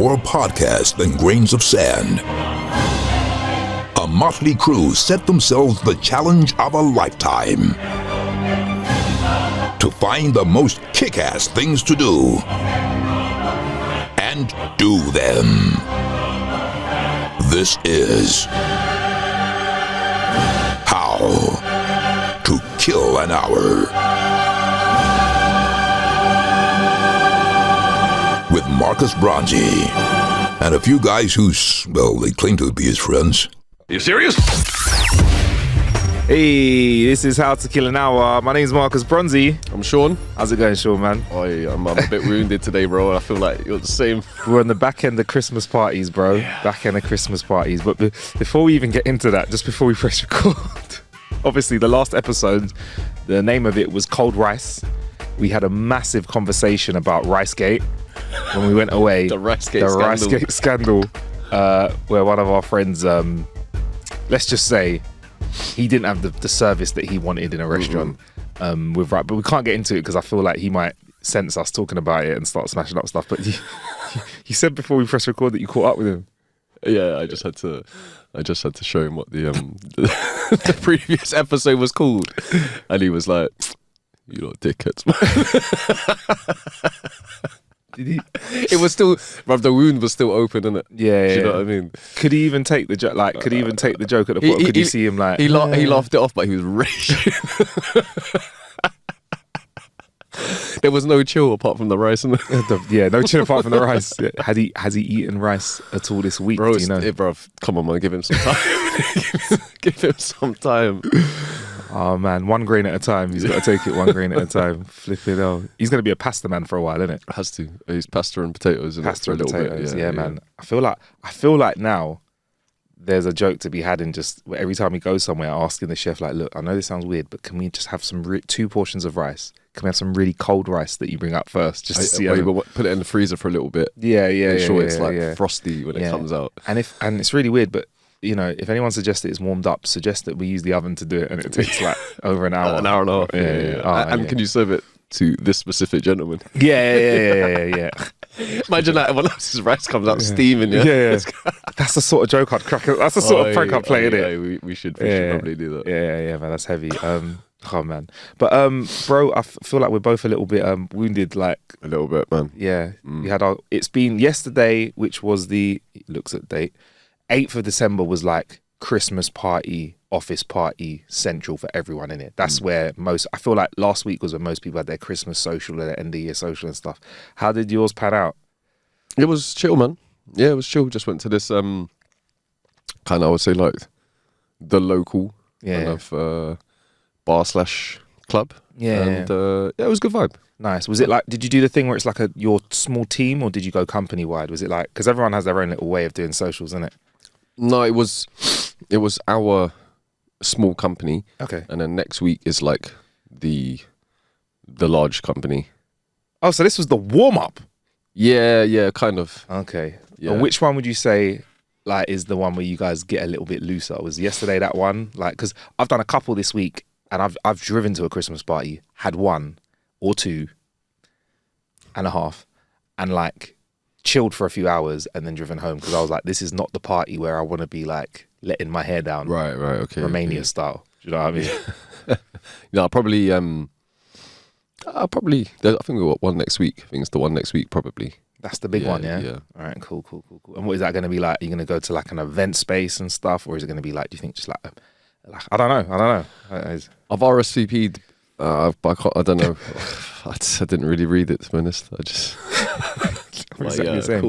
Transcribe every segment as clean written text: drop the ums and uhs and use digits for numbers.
more podcasts than grains of sand. A motley crew set themselves the challenge of a lifetime to find the most kick-ass things to do and do them. This is How to Kill an Hour with Marcus Bronzy and a few guys who, well, they claim to be his friends. Are you serious? Hey, this is How to Kill an Hour. My name's Marcus Bronzy. I'm Sean. How's it going, Sean, man? I'm a bit wounded today, bro. I feel like you're the same. We're on the back end of Christmas parties, bro. Yeah. Back end of Christmas parties. But before we even get into that, just before we press record, obviously the last episode, the name of it was Cold Rice. We had a massive conversation about Ricegate when we went away. The Ricegate scandal, where one of our friends, let's just say, he didn't have the service that he wanted in a restaurant. But we can't get into it because I feel like he might sense us talking about it and start smashing up stuff. But you said before we press record that you caught up with him. Yeah, I just had to show him what the the previous episode was called, and he was like, "You lot dickheads, man." Did he? It was still, bruv, the wound was still open, innit? Yeah. You know what I mean? Could he even take the joke? Like, could he even take the joke at the bottom? Could you see him like? He laughed it off, but he was raging. There was no chill apart from the rice. No chill apart from the rice. Yeah. Has he eaten rice at all this week? Bro, do you know? Bruv, come on, man, give him some time. Give him some time. Oh man, one grain at a time. He's got to take it one grain at a time. Flip it out. He's going to be a pasta man for a while, isn't it? Has to. He's pasta and potatoes. Pasta and potatoes. Yeah, man. I feel like now there's a joke to be had in just every time he goes somewhere, asking the chef, like, look, I know this sounds weird, but can we just have some 2 portions of rice? Can we have some really cold rice that you bring up first, just to see? Put it in the freezer for a little bit. Yeah. Make sure it's frosty when it comes out. And it's really weird, but. You know, if anyone suggests it's warmed up, suggest that we use the oven to do it, and it takes like over an hour. An hour and a half. Yeah. Can you serve it to this specific gentleman? Yeah. Imagine that everyone else's rice comes out steaming. Yeah. That's the sort of joke I'd crack. That's the sort of prank I'd play, innit? Yeah, we should probably do that. Yeah, man, that's heavy. Oh man, but bro, I feel like we're both a little bit wounded. Like a little bit, man. Yeah, we had our. It's been yesterday, which was looks at date. 8th of December was like Christmas party, office party central for everyone in it. That's where I feel like last week was when most people had their Christmas social, their end of year social and stuff. How did yours pan out? It was chill, man. Yeah, it was chill. Just went to this kind of, I would say, like the local kind of bar/club. Yeah. And it was a good vibe. Nice. Was it like, did you do the thing where it's like your small team, or did you go company wide? Was it like, because everyone has their own little way of doing socials, isn't it? No, it was our small company. Okay. And then next week is like the large company. Oh, so this was the warm up? Yeah, kind of. Okay. Yeah. And which one would you say like is the one where you guys get a little bit looser? Was yesterday that one? Like, because I've done a couple this week, and I've driven to a Christmas party, had 1 or 2 and a half, and like chilled for a few hours and then driven home, because I was like, this is not the party where I want to be like letting my hair down. Right, okay. Romania style. Do you know what I mean? No, I think we got one next week. I think it's the one next week, probably. That's the big one, yeah? Yeah. All right, cool. And what is that going to be like? Are you going to go to like an event space and stuff, or is it going to be like, do you think just like I don't know. I've RSVP'd, but I don't know. I didn't really read it, to be honest. I just... cool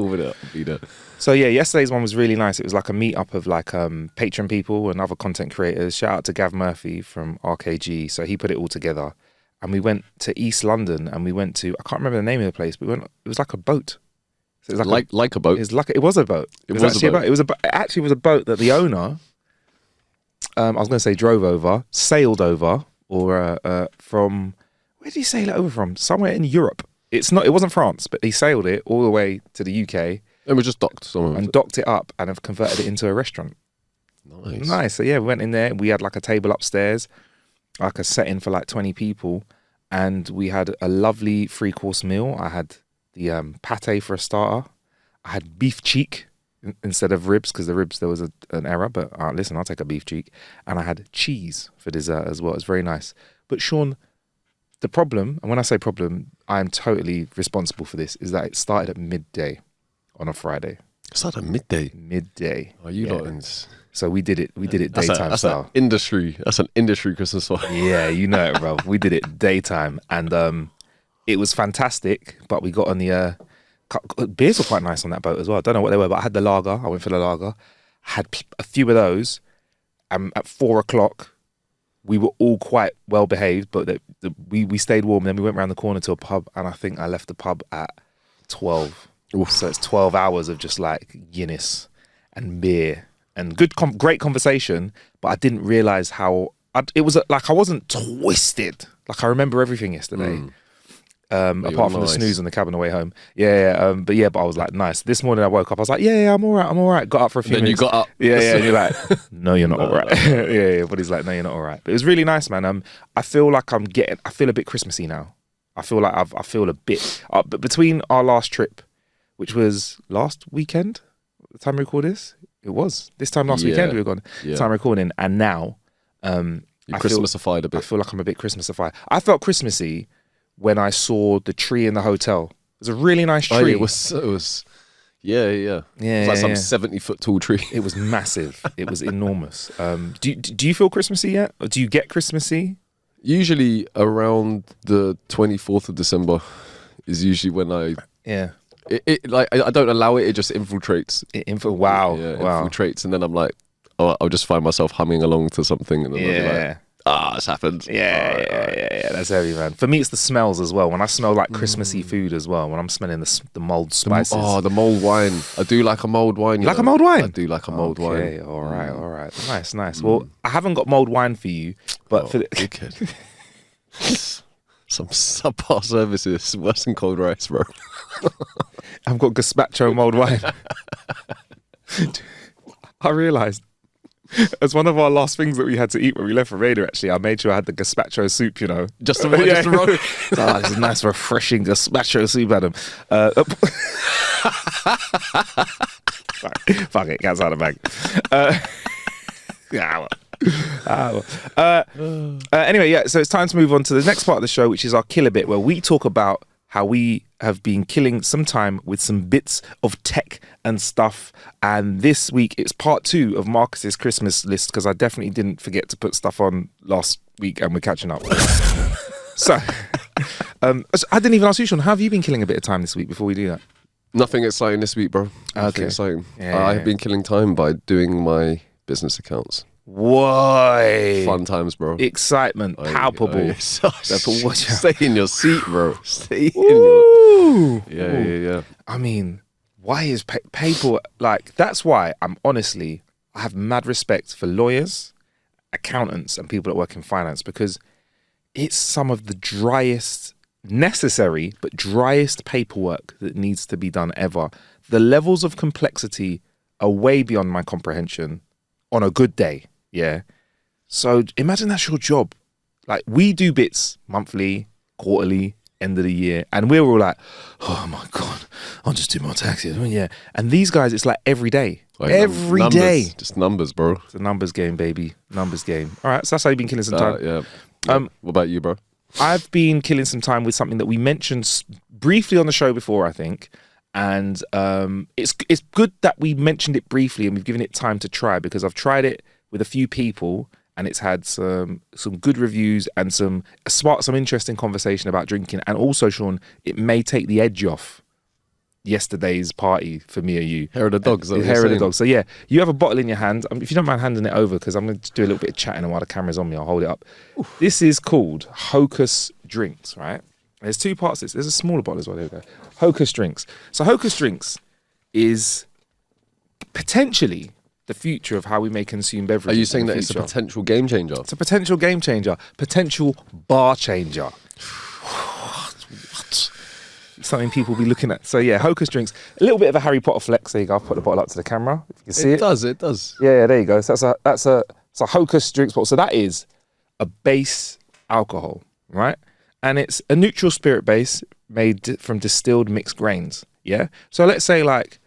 with it. I'll be there. So yeah, yesterday's one was really nice. It was like a meet-up of like patron people and other content creators. Shout out to Gav Murphy from RKG. So he put it all together. And we went to East London, and we went to, I can't remember the name of the place, but it was like a boat. So it was like a boat? It was a boat. It actually was a boat that the owner, I was going to say drove over, sailed over, or from, where did he sail it over from? Somewhere in Europe. It wasn't France, but he sailed it all the way to the UK. And we just docked somewhere. And docked it up and have converted it into a restaurant. Nice. So yeah, we went in there. We had like a table upstairs, like a setting for like 20 people. And we had a lovely 3-course meal. I had the pate for a starter. I had beef cheek instead of ribs because the ribs there was an error. But listen, I'll take a beef cheek. And I had cheese for dessert as well. It's very nice. But Sean, the problem, and when I say problem, I am totally responsible for this, is that it started at midday on a Friday. It started at midday. Midday. Oh, you lot in... So we did it daytime style. That's an industry Christmas one. Yeah, you know it, bro. We did it daytime, and it was fantastic. But we got on the beers were quite nice on that boat as well. I don't know what they were, but I had the lager. I went for the lager. Had a few of those. At 4 o'clock, we were all quite well behaved, but we stayed warm. And then we went around the corner to a pub, and I think I left the pub at 12. Oof. So it's 12 hours of just like Guinness and beer. And great conversation, but I didn't realize how it was like I wasn't twisted. Like I remember everything yesterday, apart from the snooze on the cab on the way home. But I was like, nice. This morning I woke up, I was like, I'm all right. Got up for a few minutes. Then you got up. Yeah, and you're like, no, you're not all right. yeah. But he's like, no, you're not all right. But it was really nice, man. I feel like I feel a bit Christmassy now. I feel like I feel a bit. But between our last trip, which was last weekend, the time we record this. It was this time last weekend we were gone. Time recording, and now you Christmasified a bit. I feel like I'm a bit Christmasified. I felt Christmassy when I saw the tree in the hotel. It was a really nice tree. Oh, it was. Yeah. It's like some 70-foot tall tree. It was massive. It was enormous. Do you feel Christmassy yet? Or do you get Christmassy? Usually around the 24th of December is usually when I It like I don't allow it. It just infiltrates. Wow. Infiltrates, and then I'm like, I'll just find myself humming along to something, and then I'll be like, it's happened. Yeah. That's heavy, man. For me, it's the smells as well. When I smell like Christmassy food as well. When I'm smelling the mulled spices. The mulled wine. I do like a mulled wine. You like a mulled wine? I do like a mulled wine. Okay, all right. Nice. Well, I haven't got mulled wine for you, but for some subpar services, worse than cold rice, bro. I've got gazpacho mulled wine. I realised as one of our last things that we had to eat when we left for radio, actually, I made sure I had the gazpacho soup, you know. Just to roll. This is nice, refreshing gazpacho soup, Adam. Fuck it, cat's out of the bag. Anyway, so it's time to move on to the next part of the show, which is our killer bit, where we talk about how we have been killing some time with some bits of tech and stuff. And this week it's part 2 of Marcus's Christmas list, because I definitely didn't forget to put stuff on last week and we're catching up. So I didn't even ask you, Sean, how have you been killing a bit of time this week before we do that? Nothing exciting this week, bro. Nothing exciting. I've been killing time by doing my business accounts. Why? Fun times, bro. Excitement, palpable. Stay in your seat, bro. Stay in your... Yeah. I mean, why is paper... Like, that's why I have mad respect for lawyers, accountants, and people that work in finance, because it's some of the driest, necessary, but driest paperwork that needs to be done ever. The levels of complexity are way beyond my comprehension on a good day. Yeah. So imagine that's your job. Like, we do bits monthly, quarterly, end of the year, and we're all like, oh my God, I'll just do my taxes. Yeah. And these guys, it's like every day. Every day. Just numbers, bro. It's a numbers game, baby. Numbers game. All right. So that's how you've been killing some time. Yeah. What about you, bro? I've been killing some time with something that we mentioned briefly on the show before, I think. And it's good that we mentioned it briefly and we've given it time to try, because I've tried it with a few people and it's had some good reviews and some interesting conversation about drinking. And also, Sean, it may take the edge off yesterday's party for me or you. Hair of the dogs. Hair of the dogs. So yeah, you have a bottle in your hand. If you don't mind handing it over, because I'm going to do a little bit of chatting, and while the camera's on me, I'll hold it up. Oof. This is called Hocus Drinks, right? There's 2 parts to this. There's a smaller bottle as well. There we go. Hocus Drinks. So Hocus Drinks is potentially the future of how we may consume beverages. Are you saying that it's a potential game changer? It's a potential game changer. Potential bar changer. What? Something people will be looking at. So yeah, Hocus Drinks. A little bit of a Harry Potter flex. There you go. I'll put the bottle up to the camera. If you can see it. It does. Yeah, there you go. So that's a Hocus Drinks bottle. So that is a base alcohol, right? And it's a neutral spirit base made from distilled mixed grains. Yeah. So let's say like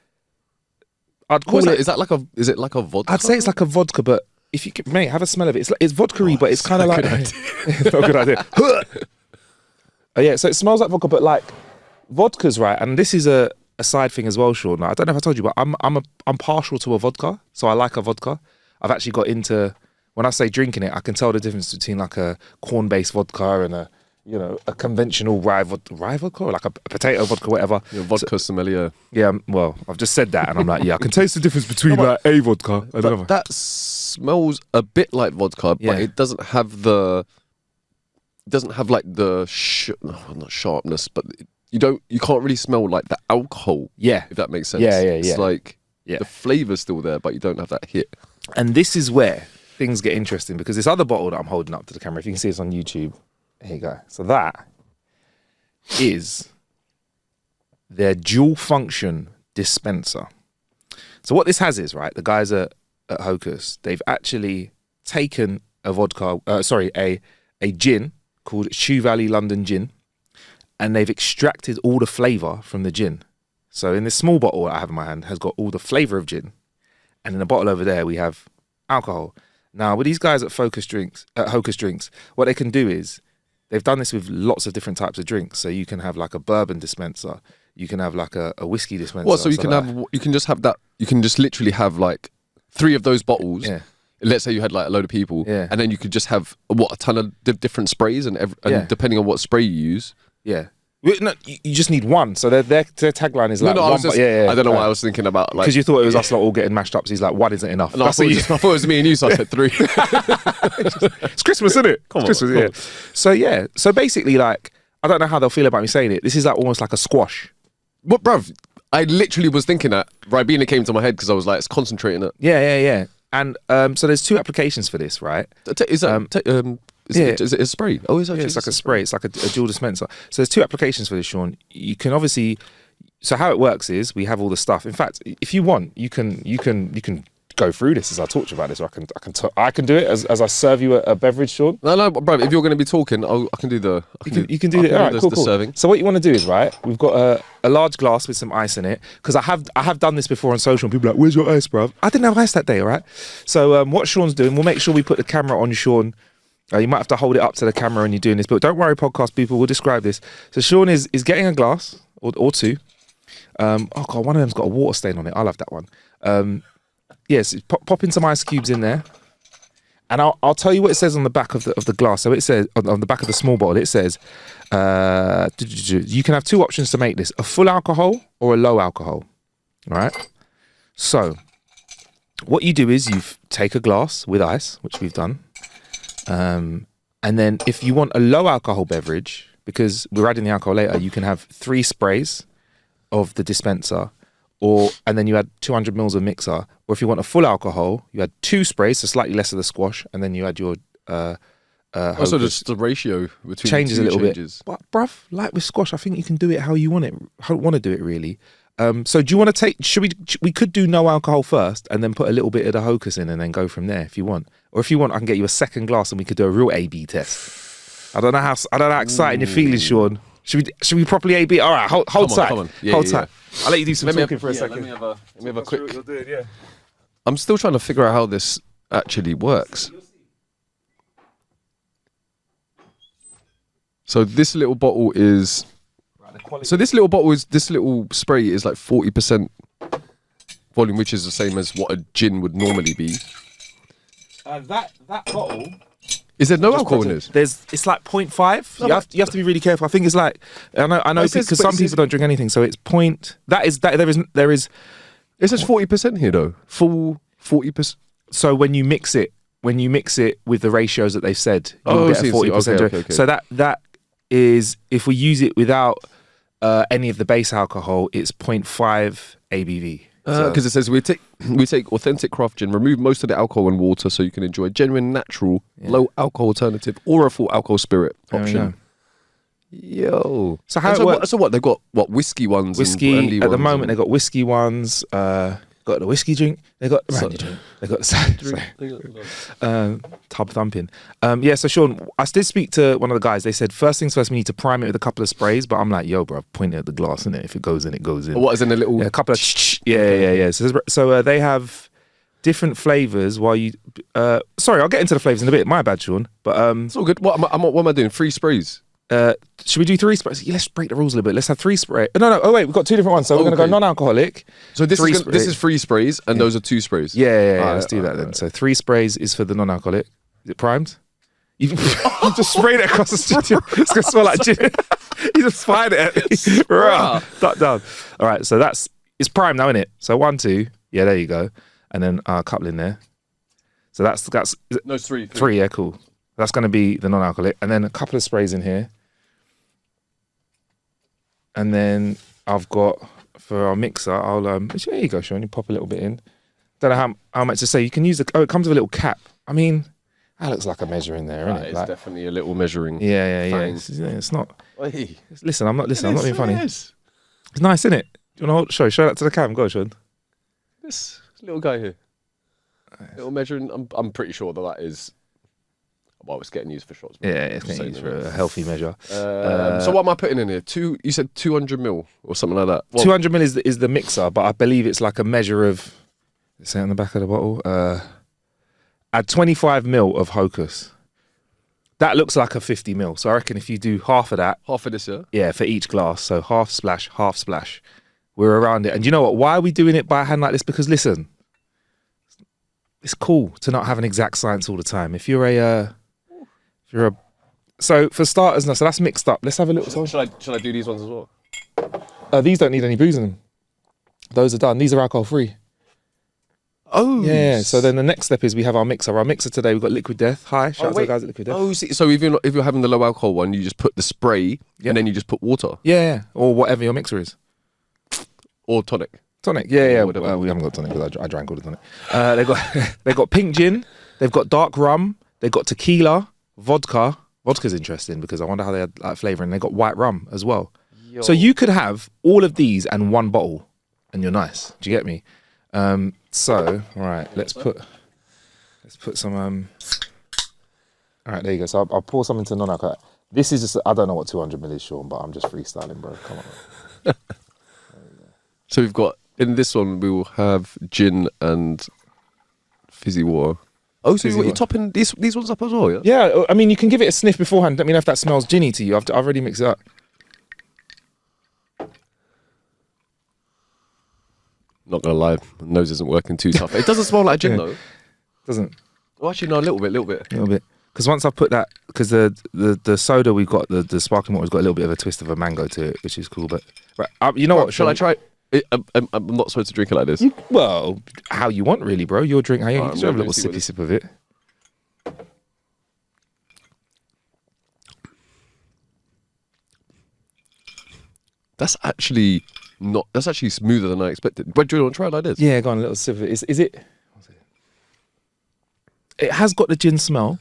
I'd call Is it. Is it like a vodka? I'd say it's like a vodka, but if you mate, have a smell of it. It's vodka-y, but it's kind of like it's not a good idea. Oh yeah, so it smells like vodka, but like vodka's right, and this is a side thing as well, Sean. Like, I don't know if I told you, but I'm partial to a vodka, so I like a vodka. I've actually got into, when I say drinking it, I can tell the difference between like a corn-based vodka and a conventional rye vodka, or like a potato vodka, whatever. You're vodka sommelier. Yeah, well, I've just said that, and I'm like, yeah, I can taste the difference between like a vodka and another. That smells a bit like vodka, but it doesn't have the. It doesn't have like the not sharpness, but you can't really smell like the alcohol. Yeah, if that makes sense. Yeah. It's like the flavour's still there, but you don't have that hit. And this is where things get interesting, because this other bottle that I'm holding up to the camera, if you can see this on YouTube, here you go. So that is their dual function dispenser. So what this has is, right, the guys at Hocus, they've actually taken a vodka, a gin called Shoe Valley London Gin, and they've extracted all the flavour from the gin. So in this small bottle that I have in my hand has got all the flavour of gin, and in the bottle over there we have alcohol. Now with these guys at Hocus Drinks, what they can do is they've done this with lots of different types of drinks. So you can have like a bourbon dispenser, you can have like a whiskey dispenser. Well, so you can just literally have like 3 of those bottles. Yeah. Let's say you had like a load of people, and then you could just have a ton of different sprays, and depending on what spray you use. Yeah. No, you just need one. So their tagline is like one. I don't know what I was thinking about. Like, because you thought it was us lot all getting mashed up. So he's like, one isn't enough. No, I thought it was me and you, so I said 3. It's Christmas, isn't it? Come on. So basically, like, I don't know how they'll feel about me saying it. This is like almost like a squash. What, bruv? I literally was thinking that. Ribena came to my head because I was like, it's concentrating it. Yeah. And so there's 2 applications for this, right? Is it a spray? Oh, it's like a spray. It's like a dual dispenser. So there's 2 applications for this, Sean. You can obviously. So how it works is we have all the stuff. In fact, if you want, you can go through this as I talk to you about this, or I can do it as I serve you a beverage, Sean. No, bro. If you're going to be talking, I can do the. You can do it. All right, cool. Serving. So what you want to do is, right, we've got a large glass with some ice in it, because I have done this before on social, and people are like, "Where's your ice, bro?" I didn't have ice that day, all right. So what Sean's doing, we'll make sure we put the camera on Sean. You might have to hold it up to the camera when you're doing this, but don't worry, podcast people, we'll describe this. So Sean is getting a glass or 2. Oh god, one of them's got a water stain on it. I'll have that one. Yes, popping some ice cubes in there, and I'll tell you what it says on the back of the glass. So it says on the back of the small bottle, it says you can have 2 options to make this: a full alcohol or a low alcohol. All right. So what you do is you take a glass with ice, which we've done, and then if you want a low alcohol beverage, because we're adding the alcohol later, you can have 3 sprays of the dispenser. And then you add 200 mils of mixer. Or if you want a full alcohol, you add 2 sprays, so slightly less of the squash, and then you add your also just the ratio between changes the 2 a little changes. bit. But bruv, like with squash, I think you can do it how you want to do it really. So do you want to take? We could do no alcohol first, and then put a little bit of the Hocus in, and then go from there if you want. Or if you want, I can get you a second glass, and we could do a real A/B test. I don't know how exciting you're feeling, Sean. Should we properly A/B? All right, hold tight. Hold tight. I'll let you do some talking for a second. Let me have a quick. What you're doing, yeah. I'm still trying to figure out how this actually works. So this little bottle is. So this little spray is like 40% volume, which is the same as what a gin would normally be. That bottle. Is there no alcohol in this? It's like 0.5. No, you have to be really careful. I think it's like I know because some people don't drink anything, so it's point. There is. It says 40% here though. Full 40%. So when you mix it with the ratios that they've said, you'll get a 40%. Okay. So that is, if we use it without any of the base alcohol, it's 0.5 ABV. Because it says we take authentic craft gin, remove most of the alcohol and water, so you can enjoy a genuine, natural, low alcohol alternative or a full alcohol spirit option. Yo. So how it works? So what they've got? What whiskey ones? Whiskey and brandy at the ones moment they've got whiskey ones. got the whiskey drink, they got the brandy drink, they got the tub thumping. Yeah, so Sean, I did speak to one of the guys. They said first things first, we need to prime it with a couple of sprays. But I'm like, yo, bro, point it at the glass, innit? If it goes in, it goes in. What is in a little? Yeah, a couple of yeah. So they have different flavors. While you, sorry, I'll get into the flavors in a bit. My bad, Sean. But it's all good. What am I doing? 3 sprays. Should we do 3 sprays? Yeah, let's break the rules a little bit. Let's have 3 sprays. No. Oh wait, we've got 2 different ones. So we're gonna go non-alcoholic. So this is 3 sprays, and those are 2 sprays. Yeah. Let's do that then. So 3 sprays is for the non-alcoholic. Is it primed? You just sprayed it across the studio. It's gonna smell like gin. You just fired it at me. Duck down. All right. So it's primed now, isn't it? So 1, 2. Yeah, there you go. And then a couple in there. So that's no 3. 3. Yeah, cool. That's gonna be the non-alcoholic, and then a couple of sprays in here. And then I've got, for our mixer, I'll, there you go, Sean, you pop a little bit in. Don't know how much to say. You can use it comes with a little cap. I mean, that looks like a measure in there, isn't it? It's definitely a little measuring. Yeah. It's not. Hey. Listen, I'm not being funny. It's nice, isn't it? Do you want to show that to the cam? Go, Sean. This little guy here. Little measuring, I'm pretty sure that is... Well, it's getting used for shots. Yeah, it's getting used for a healthy measure. So what am I putting in here? You said 200 ml or something like that. Well, 200 ml is the mixer, but I believe it's like a measure of. Say it on the back of the bottle. Add 25 ml of Hocus. That looks like a 50 ml. So I reckon if you do half of that, half of this, yeah, for each glass. So half splash, half splash. We're around it, and you know what? Why are we doing it by hand like this? Because listen, it's cool to not have an exact science all the time. If you're so for starters, so that's mixed up. Let's have a little. Should I do these ones as well? These don't need any booze in them. Those are done. These are alcohol free. Oh yeah. So then the next step is we have our mixer. Our mixer today we've got Liquid Death. Hi, shout out to the guys at Liquid Death. Oh, so if you're having the low alcohol one, you just put the spray and then you just put water. Yeah, or whatever your mixer is. Or tonic. Yeah. Well, we haven't got tonic because I drank all the tonic. They got pink gin. They've got dark rum. They've got tequila. Vodka's interesting because I wonder how they had like flavour, and they got white rum as well. Yo. So you could have all of these and one bottle and you're nice. Do you get me? So all right, let's put some all right, there you go. So I'll pour some into non-alcoholic. This is just, I don't know what 200 ml is, Sean, but I'm just freestyling, bro. Come on. So we've got, in this one we will have gin and fizzy water. Oh, so you're topping these ones up as well, yeah? Yeah, I mean, you can give it a sniff beforehand. Let me know if that smells ginny to you. I've already mixed it up. Not gonna lie, my nose isn't working too tough. It doesn't smell like gin though. Doesn't? Oh, actually, no, a little bit. Because once I put that, because the soda we've got, the sparkling water's got a little bit of a twist of a mango to it, which is cool. But you know what? Shall I try? I'm not supposed to drink it like this. Well, how you want, really, bro. Your drink, how you want. You can have a little sippy sip of it. That's actually smoother than I expected. But do you want to try it like this? Yeah, go on, a little sip of it. Is it? It has got the gin smell.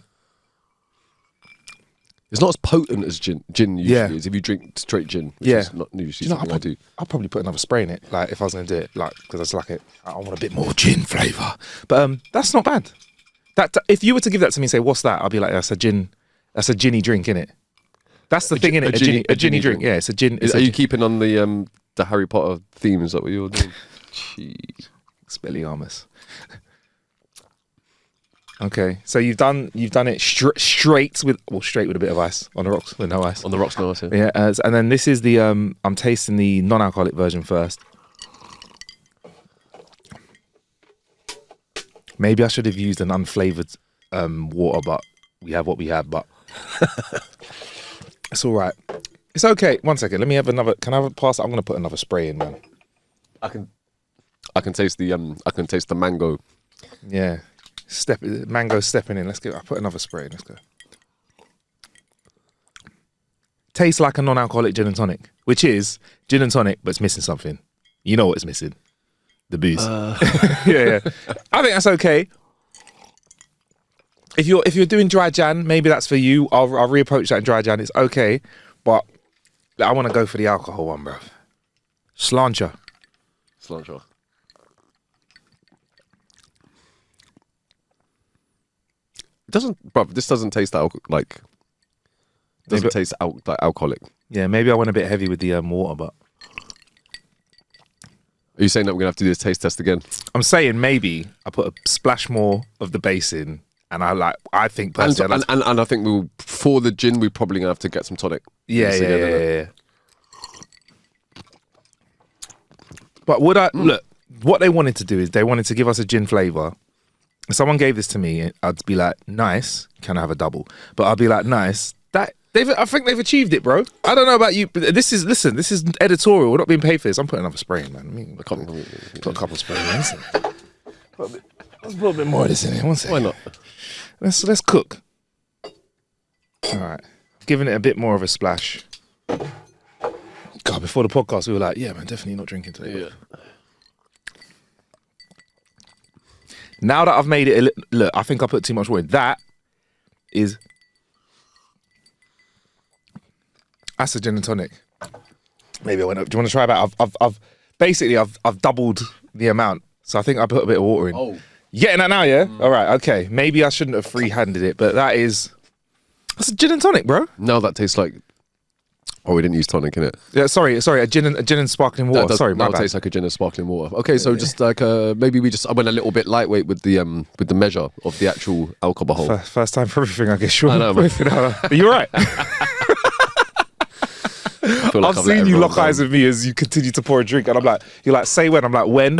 It's not as potent as gin usually is if you drink straight gin, which is not usually something I do. I'll probably put another spray in it, like if I was going to do it, like because it's like I want a bit more gin flavour. But that's not bad. That if you were to give that to me and say, "What's that?" I'll be like, "That's a gin. That's a ginny drink, innit?" That's the thing, innit? A ginny drink. Yeah, it's a gin. Are you keeping on the Harry Potter theme? Is that what you're doing? Jeez, Expelliarmus. Okay, so you've done it straight with a bit of ice on the rocks with no ice. On the rocks, no ice. Yeah, and then this is the I'm tasting the non-alcoholic version first. Maybe I should have used an unflavoured water, but we have what we have. But it's all right. It's okay. 1 second. Let me have another. Can I have a pass? I'm gonna put another spray in, man. I can taste the mango. Yeah. Mango stepping in. I'll put another spray in. Let's go. Tastes like a non-alcoholic gin and tonic, which is gin and tonic, but it's missing something. You know what it's missing? The booze. Yeah. I think that's okay. If you're doing dry Jan, maybe that's for you. I'll reapproach that in dry Jan. It's okay, but I want to go for the alcohol one, bro. Slancha. This doesn't taste like alcoholic. Yeah, maybe I went a bit heavy with the water, but Are you saying that we're gonna have to do this taste test again? I'm saying maybe I put a splash more of the base in, and I think personally, and I think for the gin, we're probably gonna have to get some tonic. Yeah. But look? What they wanted to do is they wanted to give us a gin flavour. If someone gave this to me, I'd be like, nice, can I have a double? But I'd be like, nice. I think they've achieved it, bro. I don't know about you, but this is editorial. We're not being paid for this. I'm putting another spray in, man. Put a couple sprays in. Let's put a bit more of this in here. One second. Why not? Let's cook. All right. Giving it a bit more of a splash. God, before the podcast, we were like, yeah, man, definitely not drinking today. Yeah. Now that I've made it, look, I think I put too much water in. That's a gin and tonic. Maybe I went up. Do you want to try that? I've doubled the amount, so I think I put a bit of water in. Oh, You getting that now? Yeah. All right. Okay. Maybe I shouldn't have free-handed it, but that's a gin and tonic, bro. now that tastes like. Oh, we didn't use tonic in it. Yeah. Sorry. A gin and sparkling water. Sorry, my now it bad. tastes like a gin and sparkling water. Okay, so just like maybe I went a little bit lightweight with the measure of the actual alcohol. First time for everything, I guess. Sure. I know, man. Are you right? I feel like I've seen you lock eyes with me as you continue to pour a drink, and you're like, say when. I'm like, when?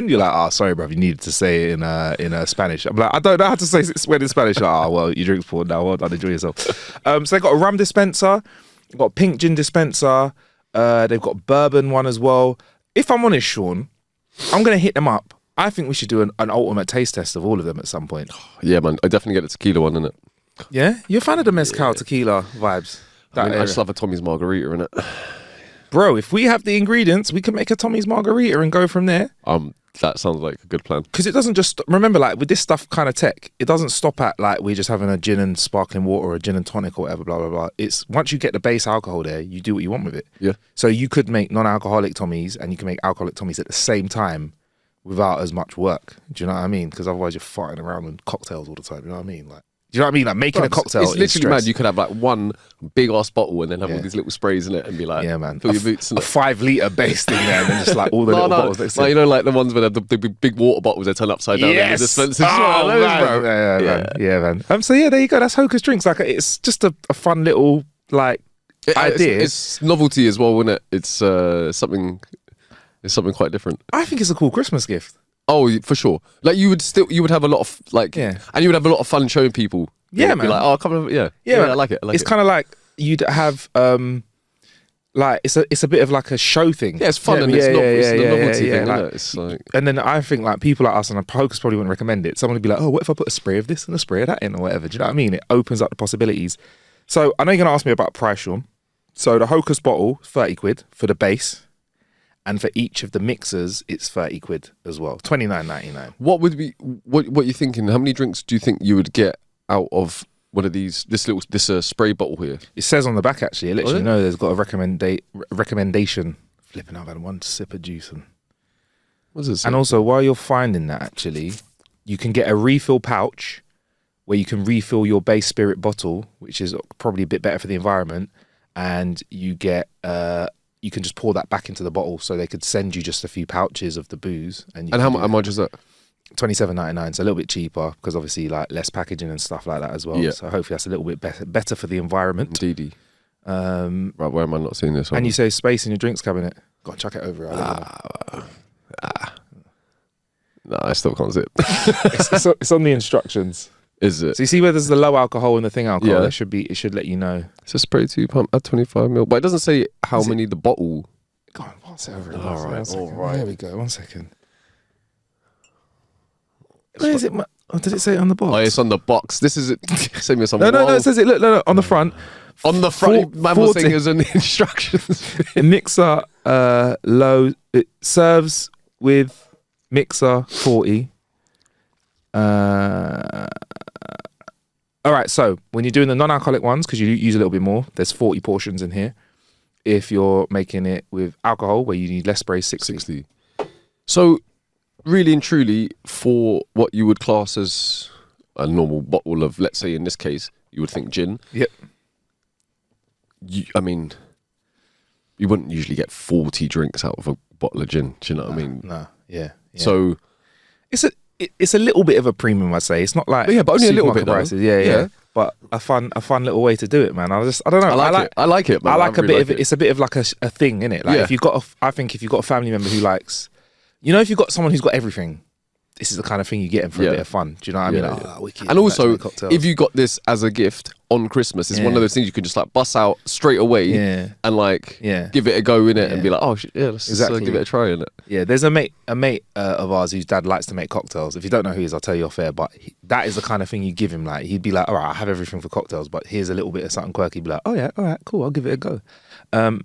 You're like, oh, sorry, bro, you needed to say it in Spanish. I'm like, I don't know how to say when in Spanish. Like, oh, well, your drink's poured now. Well done, enjoy yourself. So they got a rum dispenser, got a pink gin dispenser. They've got a bourbon one as well. If I'm honest, Sean, I'm gonna hit them up. I think we should do an ultimate taste test of all of them at some point. Yeah, man, I definitely get the tequila one in it. Yeah, you're a fan of the mezcal tequila vibes. I just love a Tommy's margarita in it. Bro, if we have the ingredients, we can make a Tommy's margarita and go from there. That sounds like a good plan. Because it doesn't just, remember, like with this stuff kind of tech, it doesn't stop at like we're just having a gin and sparkling water or a gin and tonic or whatever, blah, blah, blah. It's once you get the base alcohol there, you do what you want with it. Yeah. So you could make non-alcoholic Tommies and you can make alcoholic Tommies at the same time without as much work. Do you know what I mean? Because otherwise you're fighting around with cocktails all the time. You know what I mean? Like, do you know what I mean? Like making a cocktail. It's literally mad. You could have like one big ass bottle and then have all these little sprays in it and be like, yeah, man, fill your boots. A 5 litre base thing there and then just like all the little bottles. Like, you know, like the ones where the big water bottles they turn upside down. Yes. And the dispensers. Oh, those, man. bro. Yeah, man. So yeah, there you go. That's Hocus Drinks. Like it's just a fun little like idea. It's novelty as well, isn't it? It's something quite different. I think it's a cool Christmas gift. Oh, for sure. Like you would have a lot of like, and you would have a lot of fun showing people. Yeah, Be man. like, oh, come on, yeah, I like it. It's kind of like you'd have like it's a bit of like a show thing. Yeah, it's fun and it's the novelty thing. Like, it's like, and then I think like people like us and Hocus probably wouldn't recommend it. Someone would be like, oh, what if I put a spray of this and a spray of that in or whatever? Do you know what I mean? It opens up the possibilities. So I know you're gonna ask me about price, Sean. So the Hocus bottle, 30 quid for the base. And for each of the mixers, it's 30 quid as well. 29.99. What would be what you thinking? How many drinks do you think you would get out of one of these? This spray bottle here. It says on the back actually. It lets you know there's got a recommendation. Flipping, I've had one sip of juice and. What does it say? And also, while you're finding that, actually, you can get a refill pouch where you can refill your base spirit bottle, which is probably a bit better for the environment, and you get. You can just pour that back into the bottle, so they could send you just a few pouches of the booze. And how much is that? $27.99, so a little bit cheaper because obviously like less packaging and stuff like that as well. Yeah. So hopefully that's a little bit better for the environment. Indeedy. Right, where am I not seeing this? And you say space in your drinks cabinet. Go on, chuck it over. No, I still can't see it. It's on the instructions. Is it? So you see where there's the low alcohol and the thing alcohol? It should let you know. It's a spray 2 pump at 25 ml, but it doesn't say how many the bottle. Go on, what's it over? All right. There we go. 1 second. Where is it? Did it say it on the box? Oh, it's on the box. This is it. Send me some. No. It says it. Look, on the front. On the front, man was saying it was in the instructions. Mixer low. It serves with mixer 40. All right, so when you're doing the non-alcoholic ones, because you use a little bit more, there's 40 portions in here. If you're making it with alcohol, where you need less spray, 60. So, really and truly, for what you would class as a normal bottle of, let's say in this case, you would think gin. Yep. I mean, you wouldn't usually get 40 drinks out of a bottle of gin. Do you know what I mean? No. Yeah. So it's a little bit of a premium, I'd say. It's not like but only a little bit prices. though. Yeah. But a fun little way to do it, man. I don't know. I like it. Man. I like a really bit of it. It's a bit of like a thing, innit? Like if you've got, I think if you've got a family member who likes, if you've got someone who's got everything, this is the kind of thing you get them for a bit of fun. Do you know what I mean? Like, wicked, and also, cocktails. if you got this as a gift on Christmas, it's one of those things you can just like bust out straight away and like give it a go in it and be like, oh let's give it a try in it. Yeah, there's a mate of ours whose dad likes to make cocktails. If you don't know who he is, I'll tell you off air. But that is the kind of thing you give him. Like he'd be like, all right, I have everything for cocktails, but here's a little bit of something quirky. He'd be like, oh yeah, all right, cool, I'll give it a go.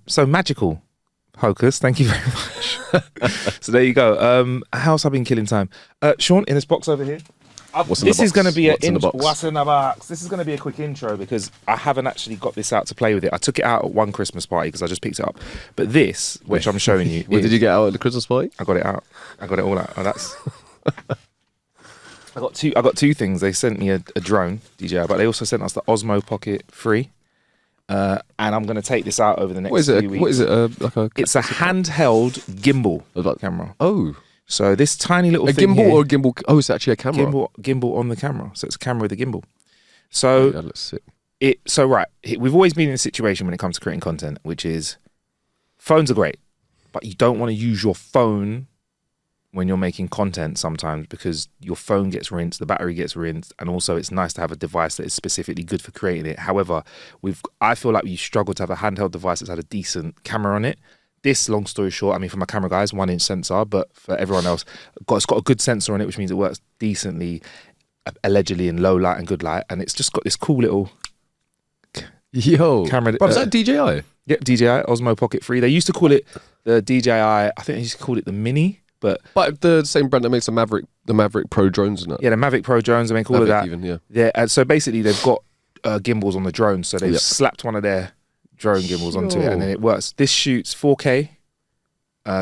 So magical. Hocus, thank you very much. So there you go. How else I've been killing time? Sean, in this box over here. This is going to be what's in the box. This is going to be a quick intro because I haven't actually got this out to play with it. I took it out at one Christmas party because I just picked it up. But this, which I'm showing you, what did you get out at the Christmas party? I got it out. I got it all out. Oh, that's. I got two things. They sent me a drone DJI, but they also sent us the Osmo Pocket 3. And I'm going to take this out over the next few weeks. What is it? It's a handheld gimbal camera. Oh. So this tiny little thing here, or a gimbal? Oh, it's actually a camera. Gimbal on the camera. So it's a camera with a gimbal. So let's see. We've always been in a situation when it comes to creating content, which is phones are great, but you don't want to use your phone when you're making content sometimes because your phone gets rinsed, the battery gets rinsed, and also it's nice to have a device that is specifically good for creating it. However, I feel like you struggle to have a handheld device that's had a decent camera on it. This, long story short, I mean, for my camera guys, 1-inch sensor, but for everyone else, it's got a good sensor on it, which means it works decently, allegedly in low light and good light, and it's just got this cool little camera. Bro, is that DJI? Yep, DJI Osmo Pocket 3. They used to call it the DJI. I think they used to call it the Mini. But the same brand that makes the Maverick Pro drones and that. Yeah, the Mavic Pro drones, they make all of that. Even, and so basically they've got gimbals on the drones, so they've slapped one of their drone gimbals onto it, and then it works. This shoots 4K,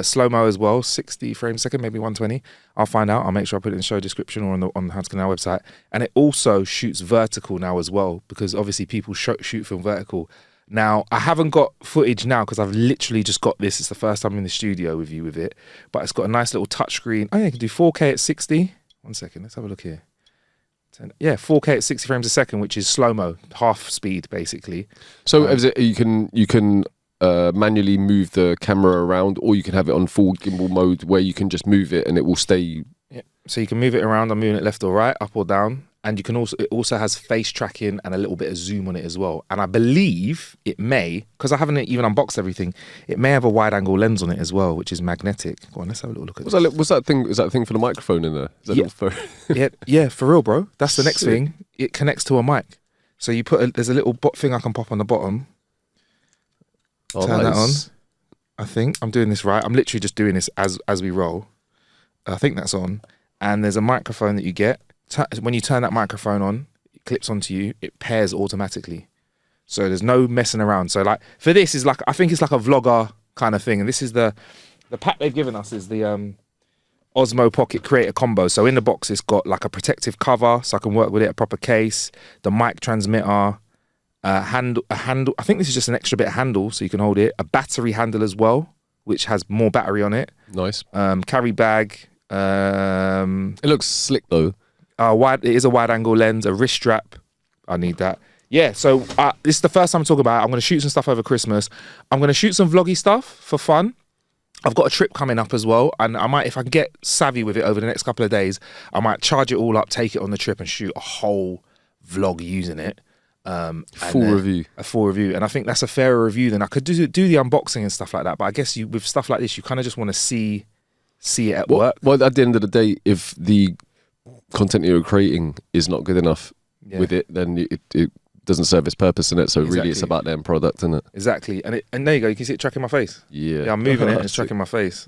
slow-mo as well, 60 frames a second, maybe 120. I'll find out. I'll make sure I put it in the show description or on the How to Canal website. And it also shoots vertical now as well, because obviously people shoot film vertical. Now, I haven't got footage now because I've literally just got this. It's the first time I'm in the studio with you with it. But it's got a nice little touchscreen. Oh, yeah, you can do 4K at 60. One second, let's have a look here. 4K at 60 frames a second, which is slow-mo, half speed, basically. So you can manually move the camera around, or you can have it on full gimbal mode where you can just move it and it will stay. Yeah. So you can move it around. I'm moving it left or right, up or down. And it also has face tracking and a little bit of zoom on it as well. And I believe it may, because I haven't even unboxed everything, it may have a wide angle lens on it as well, which is magnetic. Go on, let's have a little look at this. Was that thing for the microphone in there? Is that little phone? yeah, for real, bro. That's the next thing. It connects to a mic. So you there's a little thing I can pop on the bottom. Turn that on. I think I'm doing this right. I'm literally just doing this as we roll. I think that's on. And there's a microphone that you get. When you turn that microphone on, it clips onto you, it pairs automatically. So there's no messing around. So like for this is I think it's like a vlogger kind of thing. And this is the pack they've given us is the Osmo Pocket Creator Combo. So in the box it's got like a protective cover so I can work with it, a proper case, the mic transmitter, a handle. I think this is just an extra bit of handle so you can hold it, a battery handle as well, which has more battery on it. Nice. Carry bag. It looks slick though. It is a wide angle lens, a wrist strap. I need that. Yeah, so this is the first time I'm talking about it. I'm going to shoot some stuff over Christmas. I'm going to shoot some vloggy stuff for fun. I've got a trip coming up as well, and I might, if I can get savvy with it over the next couple of days, I might charge it all up, take it on the trip, and shoot a whole vlog using it. A full review. And I think that's a fairer review than I could do the unboxing and stuff like that. But I guess with stuff like this, you kind of just want to see it at work. Well, at the end of the day, if the content you're creating is not good enough with it, then it doesn't serve its purpose in it. So really it's about the end product, isn't it? Exactly. And there you go, you can see it tracking my face. Yeah, I'm moving it and it's tracking my face.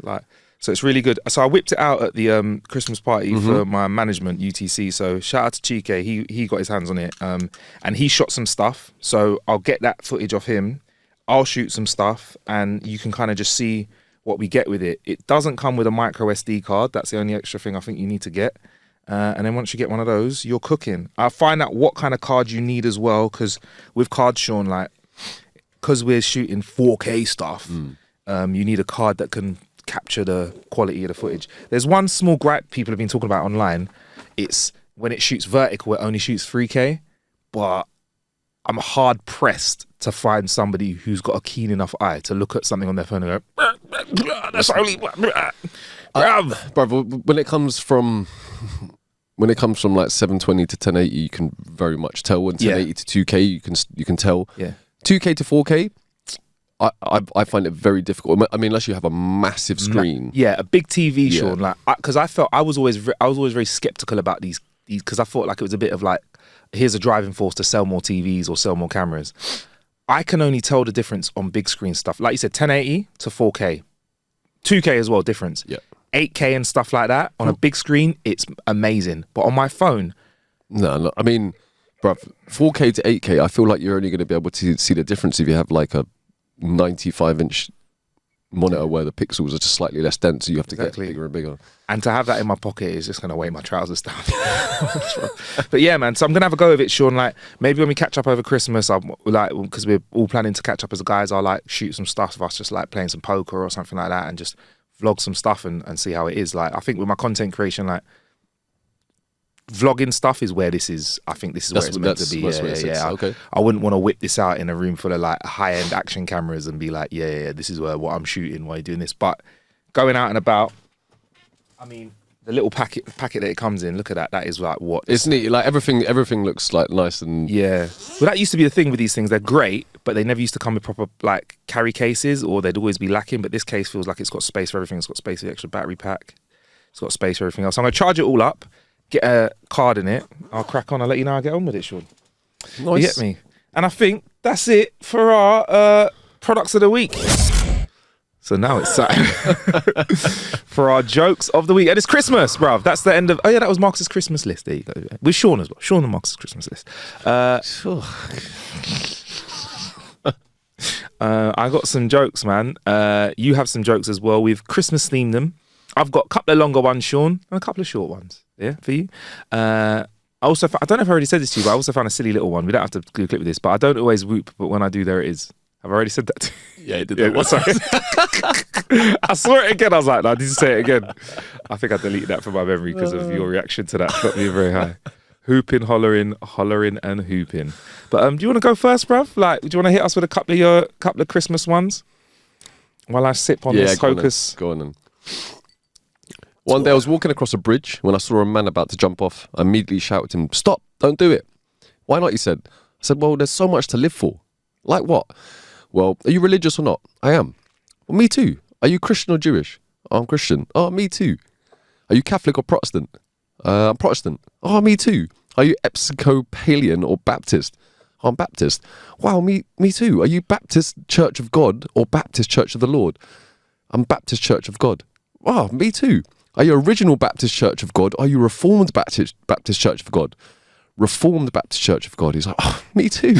So it's really good. So I whipped it out at the Christmas party for my management, UTC. So shout out to Chike, he got his hands on it, and he shot some stuff. So I'll get that footage of him, I'll shoot some stuff, and you can kind of just see what we get with it. It doesn't come with a micro SD card. That's the only extra thing I think you need to get. And then once you get one of those, you're cooking. I'll find out what kind of card you need as well, because with cards, Sean, like, because we're shooting 4K stuff, you need a card that can capture the quality of the footage. There's one small gripe people have been talking about online. It's when it shoots vertical, it only shoots 3K, but I'm hard pressed to find somebody who's got a keen enough eye to look at something on their phone and go, that's only... Brother, when it comes from like 720 to 1080, you can very much tell. When 1080 to 2K, you can tell. Yeah. 2K to 4K, I find it very difficult. I mean, unless you have a massive screen. A big TV, Sean. Like, because I was always very skeptical about these because I thought like it was a bit of like, here's a driving force to sell more TVs or sell more cameras. I can only tell the difference on big screen stuff. Like you said, 1080 to 4K, 2K as well. Difference. Yeah. 8K and stuff like that on a big screen, it's amazing. But on my phone, no. I mean, bruv, 4K to 8K, I feel like you're only going to be able to see the difference if you have like a 95-inch monitor where the pixels are just slightly less dense, so you have to get bigger and bigger. And to have that in my pocket is just going to weigh my trousers down. But yeah, man, so I'm going to have a go of it, Sean. Like, maybe when we catch up over Christmas, I'm like, because we're all planning to catch up as guys, I'll like shoot some stuff of us just like playing some poker or something like that and just vlog some stuff and see how it is. Like, I think with my content creation, like, vlogging stuff is where this is. I think this is where it's meant to be. Yeah. Okay. I wouldn't want to whip this out in a room full of like high-end action cameras and be like, yeah, this is what I'm shooting while you're doing this. But going out and about, I mean, the little packet that it comes in, look at that. That is like what? It's neat. Like everything looks like nice and yeah. Well, that used to be the thing with these things. They're great, but they never used to come with proper like carry cases, or they'd always be lacking. But this case feels like it's got space for everything. It's got space for the extra battery pack. It's got space for everything else. So I'm gonna charge it all up, get a card in it. I'll crack on. I'll let you know how I get on with it, Sean. Nice. You get me? And I think that's it for our products of the week. So now it's time for our jokes of the week. And it's Christmas, bruv. That's the end of... Oh, yeah, that was Marcus's Christmas list. There you go. With Sean as well. Sean and Marcus's Christmas list. I got some jokes, man. You have some jokes as well. We've Christmas themed them. I've got a couple of longer ones, Sean, and a couple of short ones. Yeah, for you. I don't know if I already said this to you, but I also found a silly little one. We don't have to do a clip with this, but I don't always whoop, but when I do, there it is. Have I already said that to you? Yeah, you did that. Sorry. I saw it again. I was like, no, I need to say it again. I think I deleted that from my memory because of your reaction to that. Got me very high. Hooping, hollering and hooping. But do you want to go first, bruv? Like, do you want to hit us with a couple of Christmas ones? While I sip on this hocus. Go on then. One day I was walking across a bridge when I saw a man about to jump off. I immediately shouted to him, "Stop, don't do it." "Why not?" he said. I said, "Well, there's so much to live for." "Like what?" "Well, are you religious or not?" "I am." "Well, me too." "Are you Christian or Jewish?" "Oh, I'm Christian." "Oh, me too." "Are you Catholic or Protestant?" "I'm Protestant." "Oh, me too." "Are you Episcopalian or Baptist?" "Oh, I'm Baptist." "Wow, me too. Are you Baptist Church of God or Baptist Church of the Lord?" "I'm Baptist Church of God." "Wow, me too. Are you Original Baptist Church of God? Are you Reformed Baptist Church of God?" "Reformed Baptist Church of God." He's like, "Oh, me too."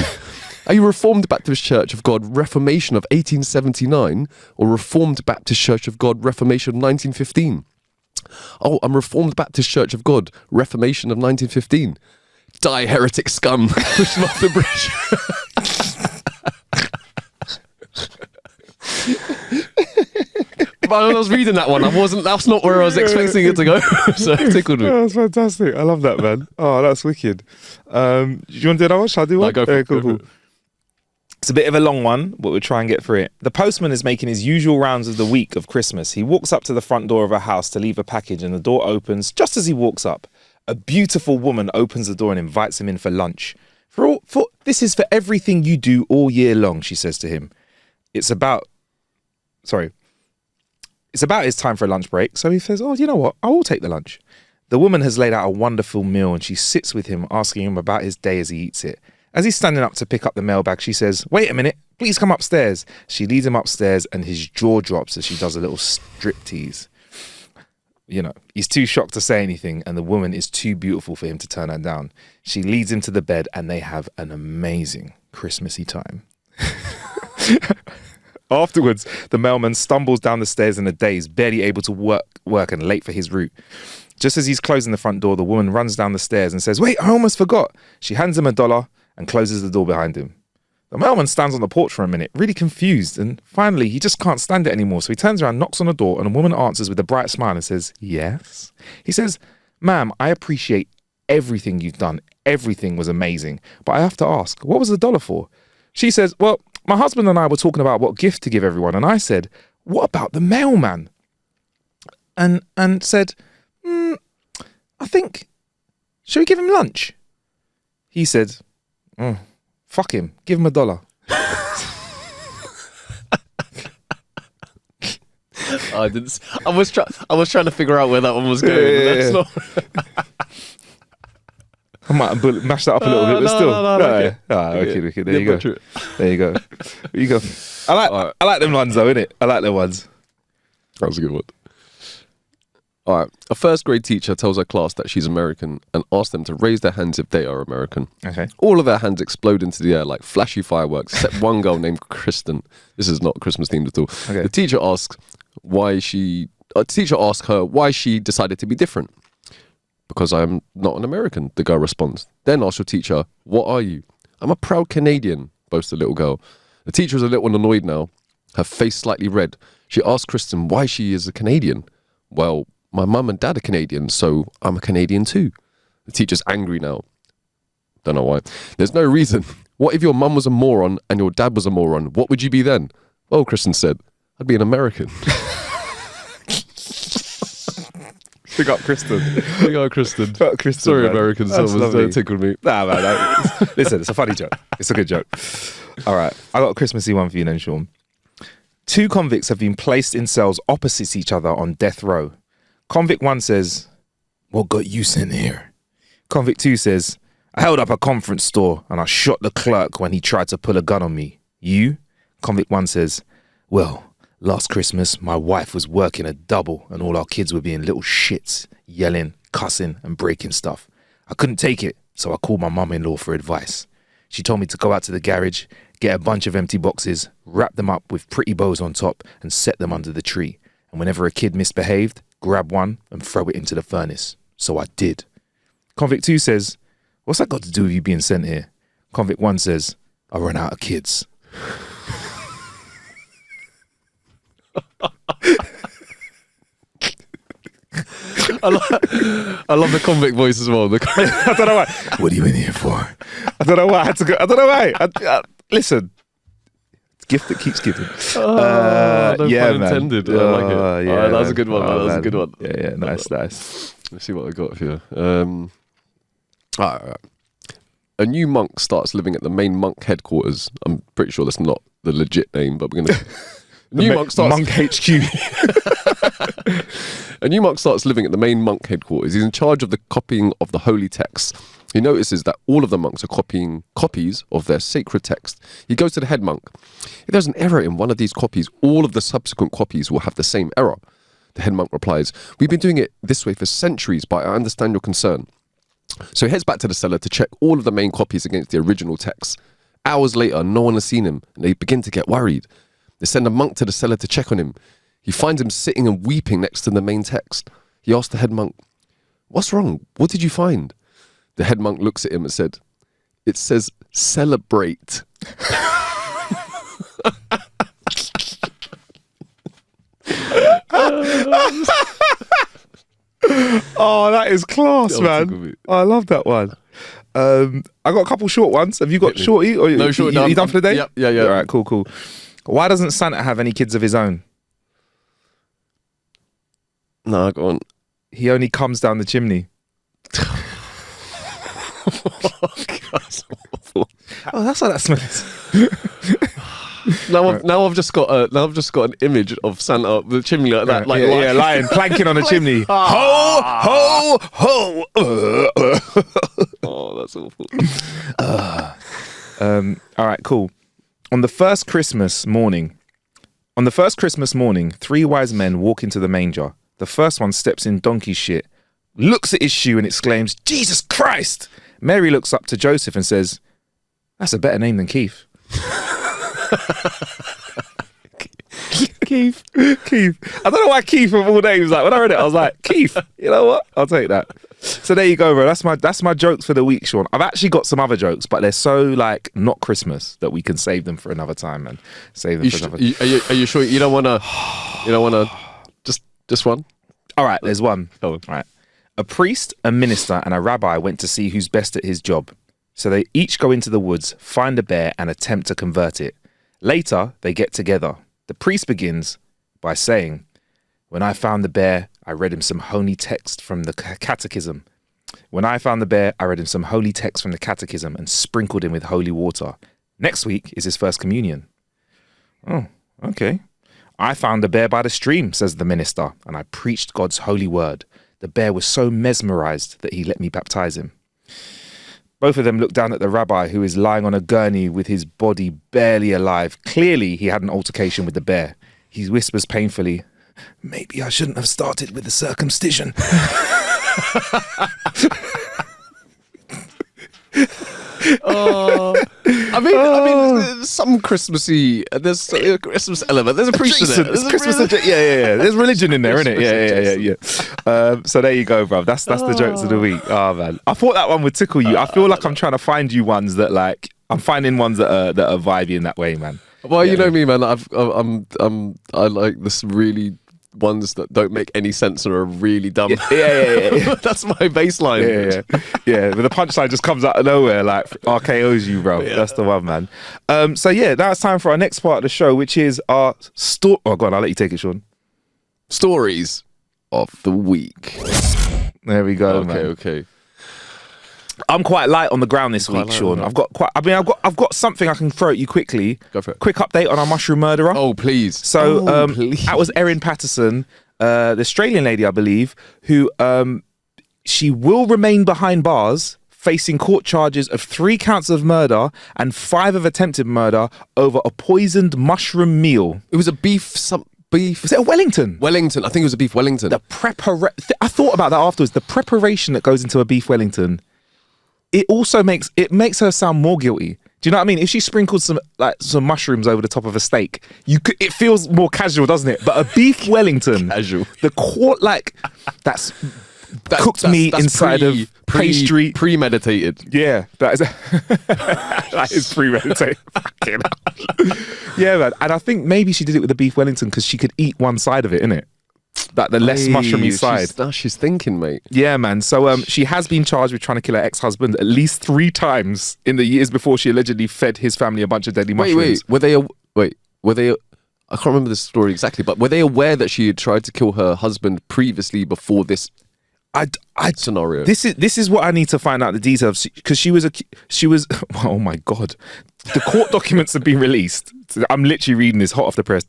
"Are you Reformed Baptist Church of God Reformation of 1879 or Reformed Baptist Church of God Reformation of 1915? "Oh, I'm Reformed Baptist Church of God Reformation of 1915. "Die, heretic scum." Push him off the bridge. But when I was reading that one, that's not where I was expecting it to go. So it tickled me. Oh, that's fantastic. I love that, man. Oh, that's wicked. Do you want to do that one? Shall I do one? No, go for it. Cool. It's a bit of a long one, but we'll try and get through it. The postman is making his usual rounds of the week of Christmas. He walks up to the front door of a house to leave a package, and the door opens just as he walks up. A beautiful woman opens the door and invites him in for lunch. This is for everything you do all year long, she says to him. It's about his time for a lunch break, so he says, "Oh, you know what? I will take the lunch." The woman has laid out a wonderful meal and she sits with him, asking him about his day as he eats it. As he's standing up to pick up the mailbag, she says, "Wait a minute, please come upstairs." She leads him upstairs and his jaw drops as she does a little striptease. You know, he's too shocked to say anything and the woman is too beautiful for him to turn her down. She leads him to the bed and they have an amazing Christmassy time. Afterwards, the mailman stumbles down the stairs in a daze, barely able to work and late for his route. Just as he's closing the front door, the woman runs down the stairs and says, "Wait, I almost forgot." She hands him $1 and closes the door behind him. The mailman stands on the porch for a minute, really confused, and finally he just can't stand it anymore. So he turns around, knocks on the door, and a woman answers with a bright smile and says, "Yes." He says, "Ma'am, I appreciate everything you've done. Everything was amazing. But I have to ask, what was the $1 for?" She says, "Well, my husband and I were talking about what gift to give everyone, and I said, what about the mailman?" And said, "I think, should we give him lunch?" He said, "Fuck him, give him $1." I was trying to figure out where that one was going. Yeah. That's not. I might have mashed that up a little bit, but still. No, okay. Okay. There you go. There you go. There you go. I like them ones though, innit? I like them ones. That was a good one. All right. A first grade teacher tells her class that she's American and asks them to raise their hands if they are American. Okay. All of their hands explode into the air like flashy fireworks, except one girl named Kristen. This is not Christmas themed at all. Okay. The teacher asks her why she decided to be different. "Because I'm not an American," the girl responds. Then asks your teacher, "What are you?" "I'm a proud Canadian," boasts the little girl. The teacher is a little annoyed now, her face slightly red. She asks Kristen why she is a Canadian. "Well, my mum and dad are Canadian, so I'm a Canadian too." The teacher's angry now. Don't know why. "There's no reason. What if your mum was a moron and your dad was a moron? What would you be then?" "Well," Kristen said, "I'd be an American." Pick up Kristen. Big up Kristen. Sorry, man. Americans. That's That lovely. tickled me. Nah, man. Listen, it's a funny joke. It's a good joke. All right. I got a Christmassy one for you then, Sean. 2 convicts have been placed in cells opposite each other on death row. Convict 1 says, "What got you sent here?" Convict 2 says, "I held up a conference store and I shot the clerk when he tried to pull a gun on me. You?" Convict 1 says, "Well, last Christmas, my wife was working a double and all our kids were being little shits, yelling, cussing and breaking stuff. I couldn't take it, so I called my mum-in-law for advice. She told me to go out to the garage, get a bunch of empty boxes, wrap them up with pretty bows on top and set them under the tree. And whenever a kid misbehaved, grab one and throw it into the furnace. So I did." Convict 2 says, "What's that got to do with you being sent here?" Convict 1 says, "I ran out of kids." I love the convict voice as well. I don't know why. "What are you in here for?" I don't know why I had to go. I don't know why. Listen, it's a gift that keeps giving. No yeah, pun man. intended. I like it. Yeah, That was a man. good one. That was a man. good one. Yeah, nice. Let's see what I got here. All right. A new monk starts living at the main monk headquarters. I'm pretty sure that's not the legit name, but we're going to... Monk HQ. A new monk starts living at the main monk headquarters. He's in charge of the copying of the holy texts. He notices that all of the monks are copying copies of their sacred text. He goes to the head monk. "If there's an error in one of these copies, all of the subsequent copies will have the same error." The head monk replies, "We've been doing it this way for centuries, but I understand your concern." So he heads back to the cellar to check all of the main copies against the original text. Hours later, no one has seen him, and they begin to get worried. They send a monk to the cellar to check on him. He finds him sitting and weeping next to the main text. He asks the head monk, "What's wrong? What did you find?" The head monk looks at him and said, "It says celebrate." Oh, that is class, man. I love that one. I got a couple short ones. Have you got shorty? Or No, short. You done for the day? Yep, yeah. All right, cool. Why doesn't Santa have any kids of his own? No, go on. He only comes down the chimney. Oh, that's how that smells. Now I've just got an image of Santa with the chimney like that, lying, planking on a chimney. Ho, ho, ho. Oh, that's awful. All right, cool. On the first Christmas morning, 3 wise men walk into the manger. The first one steps in donkey shit, looks at his shoe and exclaims, "Jesus Christ!" Mary looks up to Joseph and says, "That's a better name than Keith." Keith. I don't know why Keith of all names. Like when I read it, I was like, Keith. You know what? I'll take that. So there you go, bro. That's my jokes for the week, Sean. I've actually got some other jokes, but they're so like not Christmas that we can save them for another time and save them for another. Are you sure you don't want to? You don't want to? Just one. All right, there's one. All right. A priest, a minister, and a rabbi went to see who's best at his job. So they each go into the woods, find a bear, and attempt to convert it. Later, they get together. The priest begins by saying, "When I found the bear, I read him some holy text from the catechism. When I found the bear, I read him some holy text from the catechism and sprinkled him with holy water. Next week is his first communion." Oh, okay. "I found the bear by the stream," says the minister, "and I preached God's holy word. The bear was so mesmerized that he let me baptize him." Both of them look down at the rabbi, who is lying on a gurney with his body barely alive. Clearly, he had an altercation with the bear. He whispers painfully, "Maybe I shouldn't have started with the circumcision." I mean, some Christmassy. There's a Christmas element. There's a priest in it. There's a Christmas, yeah. There's religion in there, isn't it? Yeah. So there you go, bro. That's the jokes of the week. Oh man, I thought that one would tickle you. I feel like I'm trying to find you ones that like I'm finding ones that are vibey in that way, man. Well, you know me, man. I like this really ones that don't make any sense and are really dumb. Yeah. That's my baseline. Yeah. But the punchline just comes out of nowhere, like RKOs you, bro. Yeah. That's the one, man. So yeah, now it's time for our next part of the show, which is our story. Oh, go on, I'll let you take it, Sean. Stories of the week. There we go, man. Okay. I'm quite light on the ground this week, Sean. I've got something I can throw at you quickly. Go for it. Quick update on our mushroom murderer. Oh, please. So that was Erin Patterson, the Australian lady, I believe, who she will remain behind bars, facing court charges of 3 counts of murder and 5 of attempted murder over a poisoned mushroom meal. It was a beef. Was it a Wellington? Wellington. I think it was a beef Wellington. I thought about that afterwards. The preparation that goes into a beef Wellington. It also makes her sound more guilty. Do you know what I mean? If she sprinkled some mushrooms over the top of a steak, it feels more casual, doesn't it? But a beef Wellington, casual. The court that's cooked meat inside of pastry, premeditated. Yeah, that is premeditated. Fucking hell. Yeah, man. And I think maybe she did it with the beef Wellington because she could eat one side of it, innit? That the less mushroomy side. She's thinking, mate. Yeah, man. So she has been charged with trying to kill her ex-husband at least 3 times in the years before she allegedly fed his family a bunch of deadly mushrooms. Were they? I can't remember the story exactly, but were they aware that she had tried to kill her husband previously before this scenario? This is what I need to find out the details, because she was oh my God. The court documents have been released. I'm literally reading this hot off the press.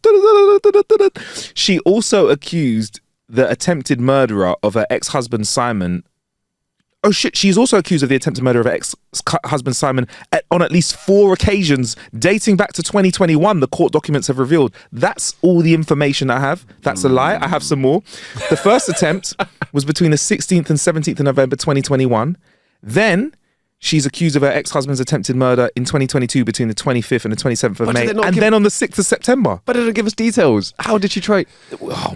She also accused the attempted murderer of her ex-husband Simon. Oh shit, she's also accused of the attempted murder of her ex-husband Simon on at least 4 occasions dating back to 2021, the court documents have revealed. That's all the information I have. That's a lie. I have some more. The first attempt was between the 16th and 17th of November 2021. Then she's accused of her ex-husband's attempted murder in 2022 between the 25th and the 27th of May. And then on the 6th of September. But it didn't give us details. How did she try?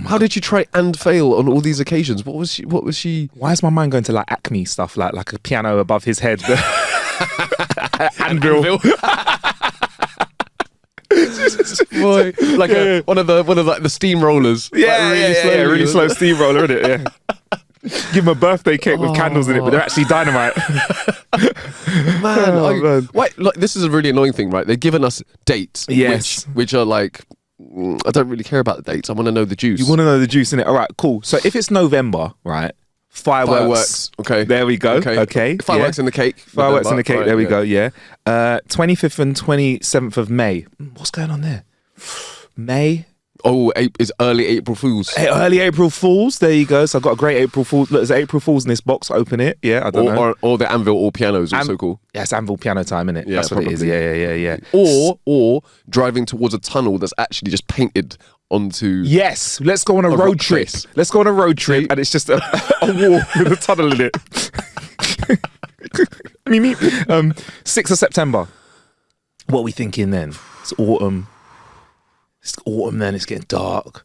How did she try and fail on all these occasions? What was she? Why is my mind going to like Acme stuff, like a piano above his head? Anvil. Boy, one of the steamrollers. Really slow steamroller, isn't it? Yeah. Give them a birthday cake with candles in it, but they're actually dynamite. Man. Wait, this is a really annoying thing, right? They've given us dates, yes, which are like, I don't really care about the dates. I want to know the juice. You want to know the juice, innit? All right, cool. So if it's November, right? Fireworks. Okay. There we go. Okay. Fireworks in the cake. Fireworks in the cake. Right, there we go. Yeah. 25th and 27th of May. What's going on there? May. Oh, it's early April Fools. Early April Fools. There you go. So I've got a great April Fools. Look, there's April Fools in this box. Open it. Yeah, I don't know. Or the Anvil or piano is also cool. Yeah, it's Anvil piano time, isn't it? Yeah, that's what probably. it is. Yeah. Or driving towards a tunnel that's actually just painted onto. Yes, let's go on a road trip. Let's go on a road trip, and it's just a wall with a tunnel in it. 6th of September. What are we thinking then? It's autumn. It's autumn then, it's getting dark.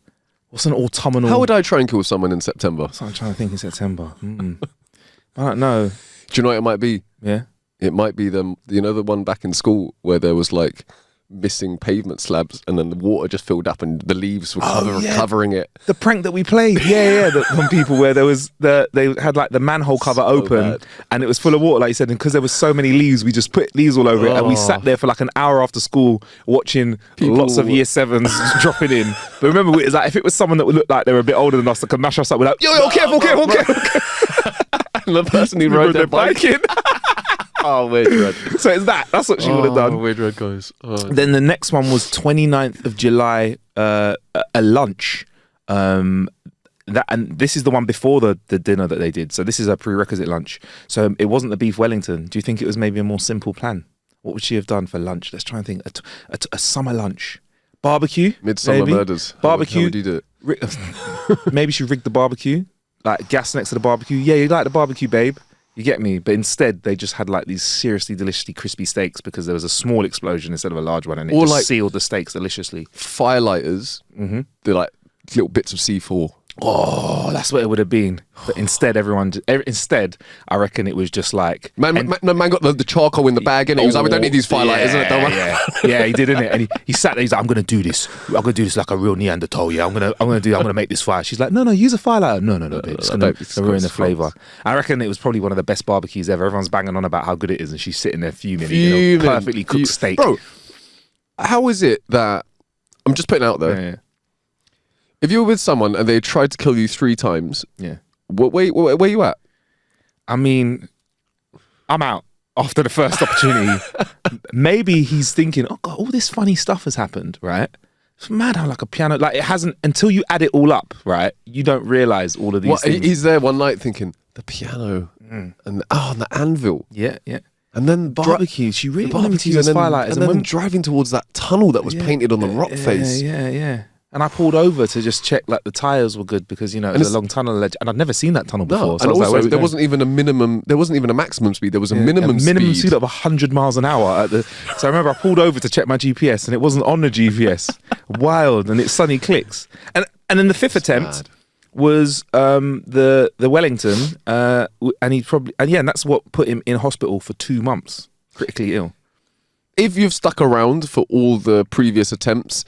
What's an autumnal... How would I try and kill someone in September? So I'm trying to think in September. I don't know. Do you know what it might be? Yeah. It might be the one back in school where there was like missing pavement slabs and then the water just filled up and the leaves were covering it. The prank that we played. Yeah. On people where there was they had like the manhole cover open and it was full of water, like you said, and because there was so many leaves, we just put leaves all over it and we sat there for like an hour after school watching lots of year 7s dropping in. But remember, it was like if it was someone that would look like they were a bit older than us that could mash us up, we're like, yo, careful. And the person who rode their bike in. Oh, weird red. So it's that's what she would have done. Weird red guys. Then the next one was 29th of July, a lunch. And this is the one before the dinner that they did. So this is a prerequisite lunch. So it wasn't the Beef Wellington. Do you think it was maybe a more simple plan? What would she have done for lunch? Let's try and think. A summer lunch. Barbecue? Midsummer maybe? Murders. Barbecue. How would you do it? Maybe she rigged the barbecue. Like gas next to the barbecue. Yeah, you like the barbecue, babe. You get me? But instead, they just had like these seriously deliciously crispy steaks because there was a small explosion instead of a large one, and it just like sealed the steaks deliciously. Firelighters, they're like little bits of C4. Oh, that's what it would have been. But instead, I reckon it was just like... Man got the charcoal in the bag, innit? He was like, we don't need these firelighters, innit? Don't worry. Yeah, he did, innit? And he sat there, he's like, I'm going to do this. I'm going to do this like a real Neanderthal, yeah? I'm going to make this fire. She's like, no, use a firelighter. No, babe. It's going to ruin the flavour. I reckon it was probably one of the best barbecues ever. Everyone's banging on about how good it is, and she's sitting there fuming. Perfectly cooked steak. Bro, how is it that... I'm just putting it out there. Yeah. If you were with someone and they tried to kill you 3 times, where you at? I mean, I'm out after the first opportunity. Maybe he's thinking, oh God, all this funny stuff has happened, right? It's mad how like a piano, like it hasn't, until you add it all up, right? You don't realise all of these things. He's there one night thinking, the piano and the anvil. Yeah. And then barbecue, she really wanted me to use firelighters. And then driving towards that tunnel that was painted on the rock face. Yeah. And I pulled over to just check like the tyres were good because, it was a long tunnel and I'd never seen that tunnel before. No, so and also there wasn't even a maximum speed, there was a minimum speed of 100 miles an hour. So I remember I pulled over to check my GPS and it wasn't on the GPS. Wild, and it suddenly clicks. And then the 5th attempt was the Wellington, and that's what put him in hospital for 2 months, critically ill. If you've stuck around for all the previous attempts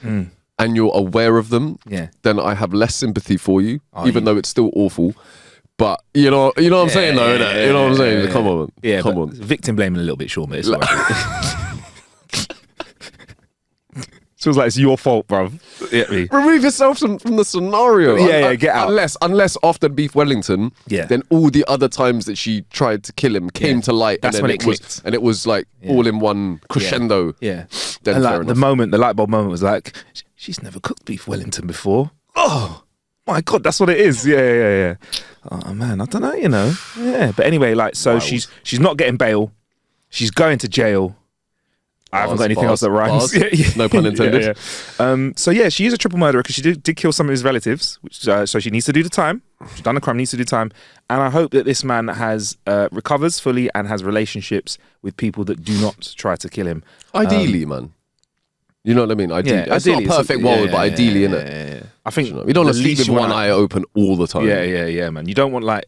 and you're aware of them, then I have less sympathy for you, even though it's still awful. But you know what I'm saying, though, innit? You know what I'm saying? Come on, come on. Victim blaming a little bit, sure, mate. Feels like it's your fault, bruv. Remove yourself from the scenario. Get out. Unless after Beef Wellington, then all the other times that she tried to kill him came to light. That's and when it clicked. And it was like all in one crescendo. Yeah. Then and like the light bulb moment was like, she's never cooked Beef Wellington before. Oh my God, that's what it is. Yeah. Oh man, I don't know, Yeah. But anyway, like, so she's not getting bail. She's going to jail. I haven't got anything else that rhymes. No pun intended. She is a triple murderer because she did kill some of his relatives. Which, so she needs to do the time. She's done the crime, needs to do time. And I hope that this man recovers fully and has relationships with people that do not try to kill him. Ideally, man. You know what I mean? Ideally. It's not a perfect world, but ideally, innit? I think you don't want to sleep with one eye open all the time. Yeah, man. You don't want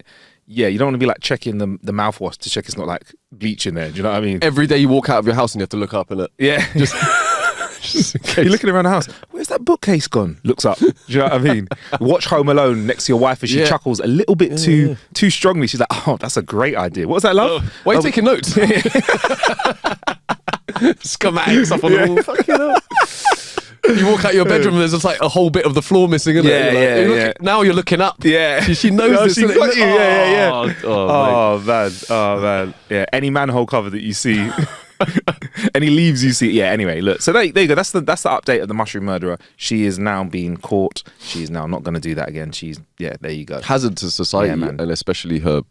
you don't want to be like checking the mouthwash to check it's not like bleach in there. Do you know what I mean? Every day you walk out of your house and you have to look up in it. Yeah. Just in case. You're looking around the house. Where's that bookcase gone? Looks up. Do you know what I mean? Watch Home Alone next to your wife as she chuckles a little bit too strongly. She's like, oh, that's a great idea. What was that, love? Why are you taking notes? Schematics up on the wall. Fucking hell. You walk out your bedroom and there's just like a whole bit of the floor missing, isn't it? Now you're looking up. Yeah. She knows this. She got you. Yeah. Oh, man. Yeah. Any manhole cover that you see, any leaves you see. Yeah, anyway, look. So there you go. That's the update of the mushroom murderer. She is now being caught. She's now not going to do that again. There you go. Hazard to society and especially her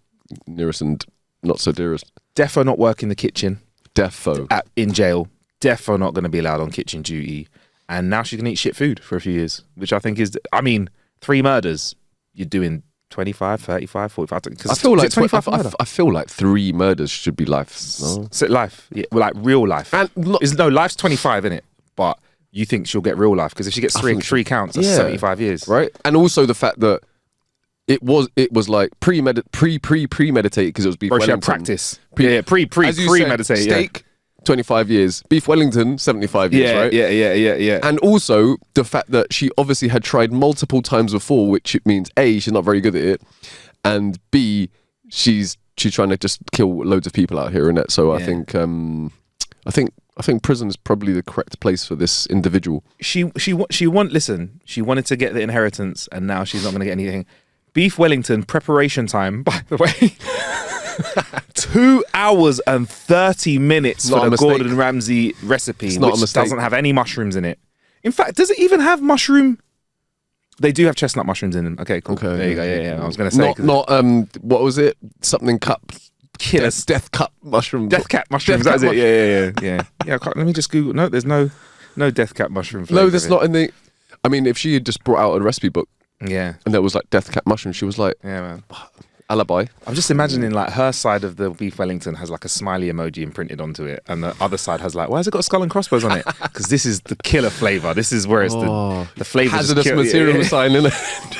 nearest and not so dearest. Defo not work in the kitchen. Defo. In jail. Defo not going to be allowed on kitchen duty. And now she's going to eat shit food for a few years, which I think is, 3 murders, you're doing 25, 35, 45. I feel like 25 I feel like 3 murders should be life. No? So life, like real life. And life's 25, innit? But you think she'll get real life? Because if she gets three counts, that's 75 years. Right? And also the fact that it was like premeditated because it was Beef Bro, she Wellington. had practice. Premeditated. Steak, 25 years. Beef Wellington, 75 years, right? Yeah. And also the fact that she obviously had tried multiple times before, which means A, she's not very good at it, and B, she's trying to just kill loads of people out here, innit? So I think prison is probably the correct place for this individual. She wanted to get the inheritance, and now she's not going to get anything. Beef Wellington preparation time, by the way, 2 hours and 30 minutes for the Gordon Ramsay recipe, which doesn't have any mushrooms in it. In fact, does it even have mushroom? They do have chestnut mushrooms in them. Okay, cool. Okay, there you go. Yeah. I was going to say not what was it? Something cup. Killers. Death cup mushrooms. Death cap mushrooms. That's it. Yeah. Let me just Google. No, there's no death cap mushroom flavor. No, there's not in the. I mean, if she had just brought out a recipe book. Yeah. And there was like death cap mushroom, she was like, yeah, man. Alibi. I'm just imagining like her side of the Beef Wellington has like a smiley emoji imprinted onto it, and the other side has like, why has it got a skull and crossbones on it? Because this is the killer flavour. This is where it's the flavour. Hazardous material sign in it.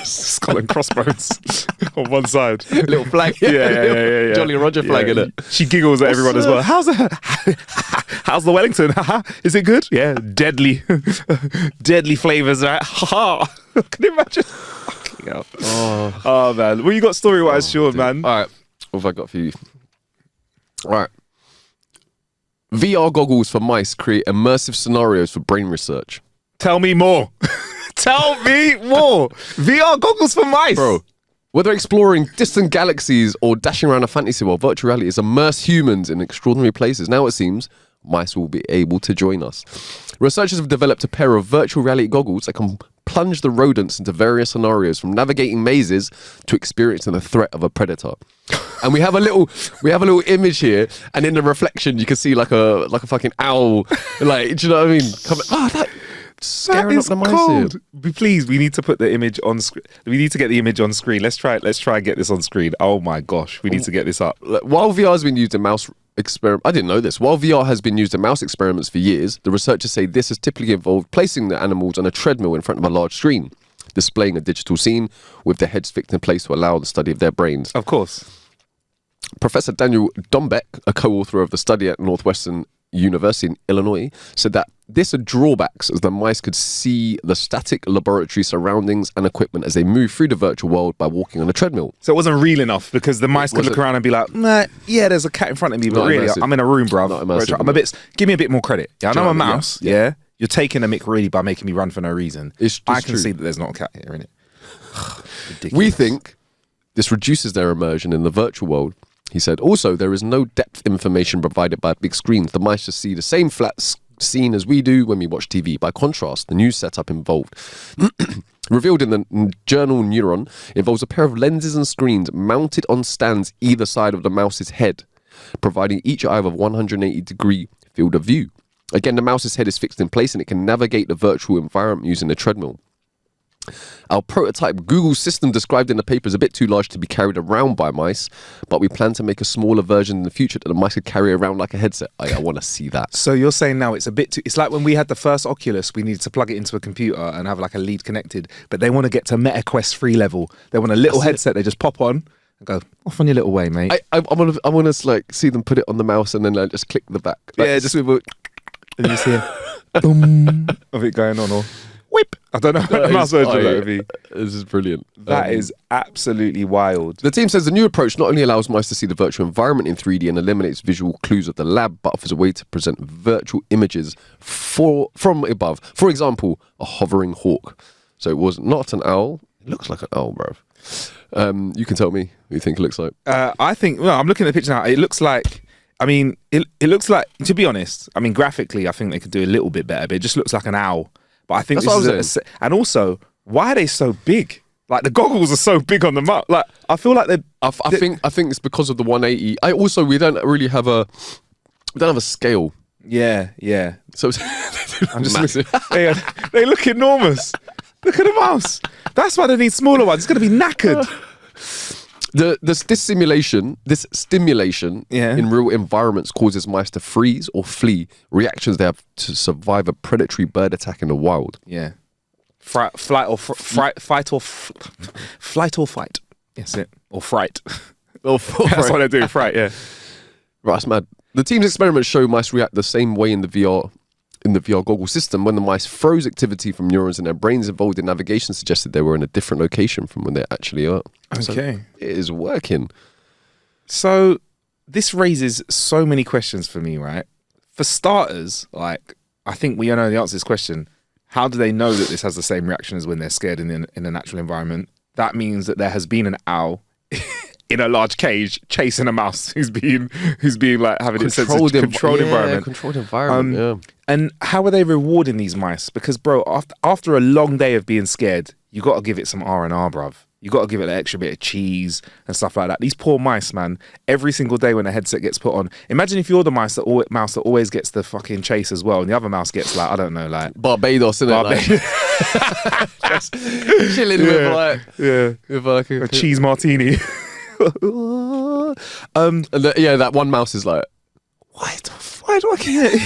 Skull and crossbones on one side. Little flag. Yeah. Jolly Roger flag in it. She giggles at everyone as well. How's the Wellington? Is it good? Yeah, deadly flavours, right? Can you imagine? Oh man, well, you got story wise, Sean, man. All right, what have I got for you? All right, VR goggles for mice create immersive scenarios for brain research. Tell me more. Tell me more. VR goggles for mice, bro. Whether exploring distant galaxies or dashing around a fantasy world, virtual reality has immersed humans in extraordinary places. Now it seems mice will be able to join us. Researchers have developed a pair of virtual reality goggles that can plunge the rodents into various scenarios, from navigating mazes to experiencing the threat of a predator. And we have a little image here, and in the reflection you can see like a fucking owl, like, do you know what I mean? Scaring up the mice cold. here. Please, we need to put the image on screen. We need to get the image on screen. Let's try and get this on screen. Oh my gosh, we need to get this up. While VR has been used in mouse experiment, I didn't know this. While VR has been used in mouse experiments for years, the researchers say this has typically involved placing the animals on a treadmill in front of a large screen, displaying a digital scene with their heads fixed in place to allow the study of their brains. Of course. Professor Daniel Dombeck, a co-author of the study at Northwestern University in Illinois, said that this had drawbacks, as the mice could see the static laboratory surroundings and equipment as they move through the virtual world by walking on a treadmill. So it wasn't real enough, because the mice could look around and be like, nah, yeah, there's a cat in front of me, but really, I'm in a room, bruv. Give me a bit more credit. Yeah, I know I'm a mouse. Yeah. You're taking a mick really by making me run for no reason. I can see that there's not a cat here, innit? We think this reduces their immersion in the virtual world. He said, also, there is no depth information provided by big screens. The mice just see the same flat scene as we do when we watch TV. By contrast, the new setup involved, revealed in the journal Neuron, involves a pair of lenses and screens mounted on stands either side of the mouse's head, providing each eye with a 180-degree field of view. Again, the mouse's head is fixed in place and it can navigate the virtual environment using a treadmill. Our prototype Google system described in the paper is a bit too large to be carried around by mice, but we plan to make a smaller version in the future that the mice could carry around like a headset. I want to see that. So you're saying now it's a bit too... It's like when we had the first Oculus, we needed to plug it into a computer and have like a lead connected, but they want to get to MetaQuest 3 level. They want a little headset they just pop on and go, off on your little way, mate. I want to like see them put it on the mouse and then like, just click the back. Like, yeah, just... And you see a boom of it going on, or... whip. I don't know what the mouse version of that would be. This is brilliant. That is absolutely wild. The team says the new approach not only allows mice to see the virtual environment in 3D and eliminates visual clues of the lab, but offers a way to present virtual images from above. For example, a hovering hawk. So it was not an owl. It looks like an owl, bruv. You can tell me what you think it looks like. I think, well, I'm looking at the picture now. It looks like, I mean, it looks like, to be honest, I mean, graphically, I think they could do a little bit better, but it just looks like an owl. But I think and also, why are they so big? Like the goggles are so big on the mouth. Like I feel like they. I think it's because of the 180. We don't really have a scale. Yeah. So I'm just massive. They look enormous. Look at the mouse. That's why they need smaller ones. It's going to be knackered. This stimulation Yeah. in real environments causes mice to freeze or flee, reactions they have to survive a predatory bird attack in the wild. Yeah. Flight or fight. Yes, it. Or fright. Oh, That's what they do, fright, yeah. Right, that's mad. The team's experiments show mice react the same way in the VR goggle system. When the mice froze, activity from neurons in their brains involved in navigation suggested they were in a different location from when they actually are. Okay. So it is working. So this raises so many questions for me, right? For starters, like, I think we know the answer to this question. How do they know that this has the same reaction as when they're scared in a natural environment? That means that there has been an owl in a large cage chasing a mouse who's being like having its controlled environment. Controlled environment. Yeah. And how are they rewarding these mice? Because bro, after a long day of being scared, you got to give it some R&R, bruv. You got to give it an extra bit of cheese and stuff like that. These poor mice, man. Every single day when a headset gets put on, imagine if you're the mouse that always gets the fucking chase as well, and the other mouse gets like, I don't know, like Barbados, isn't it? Just chilling with like a cheese martini. That one mouse is like, why do I get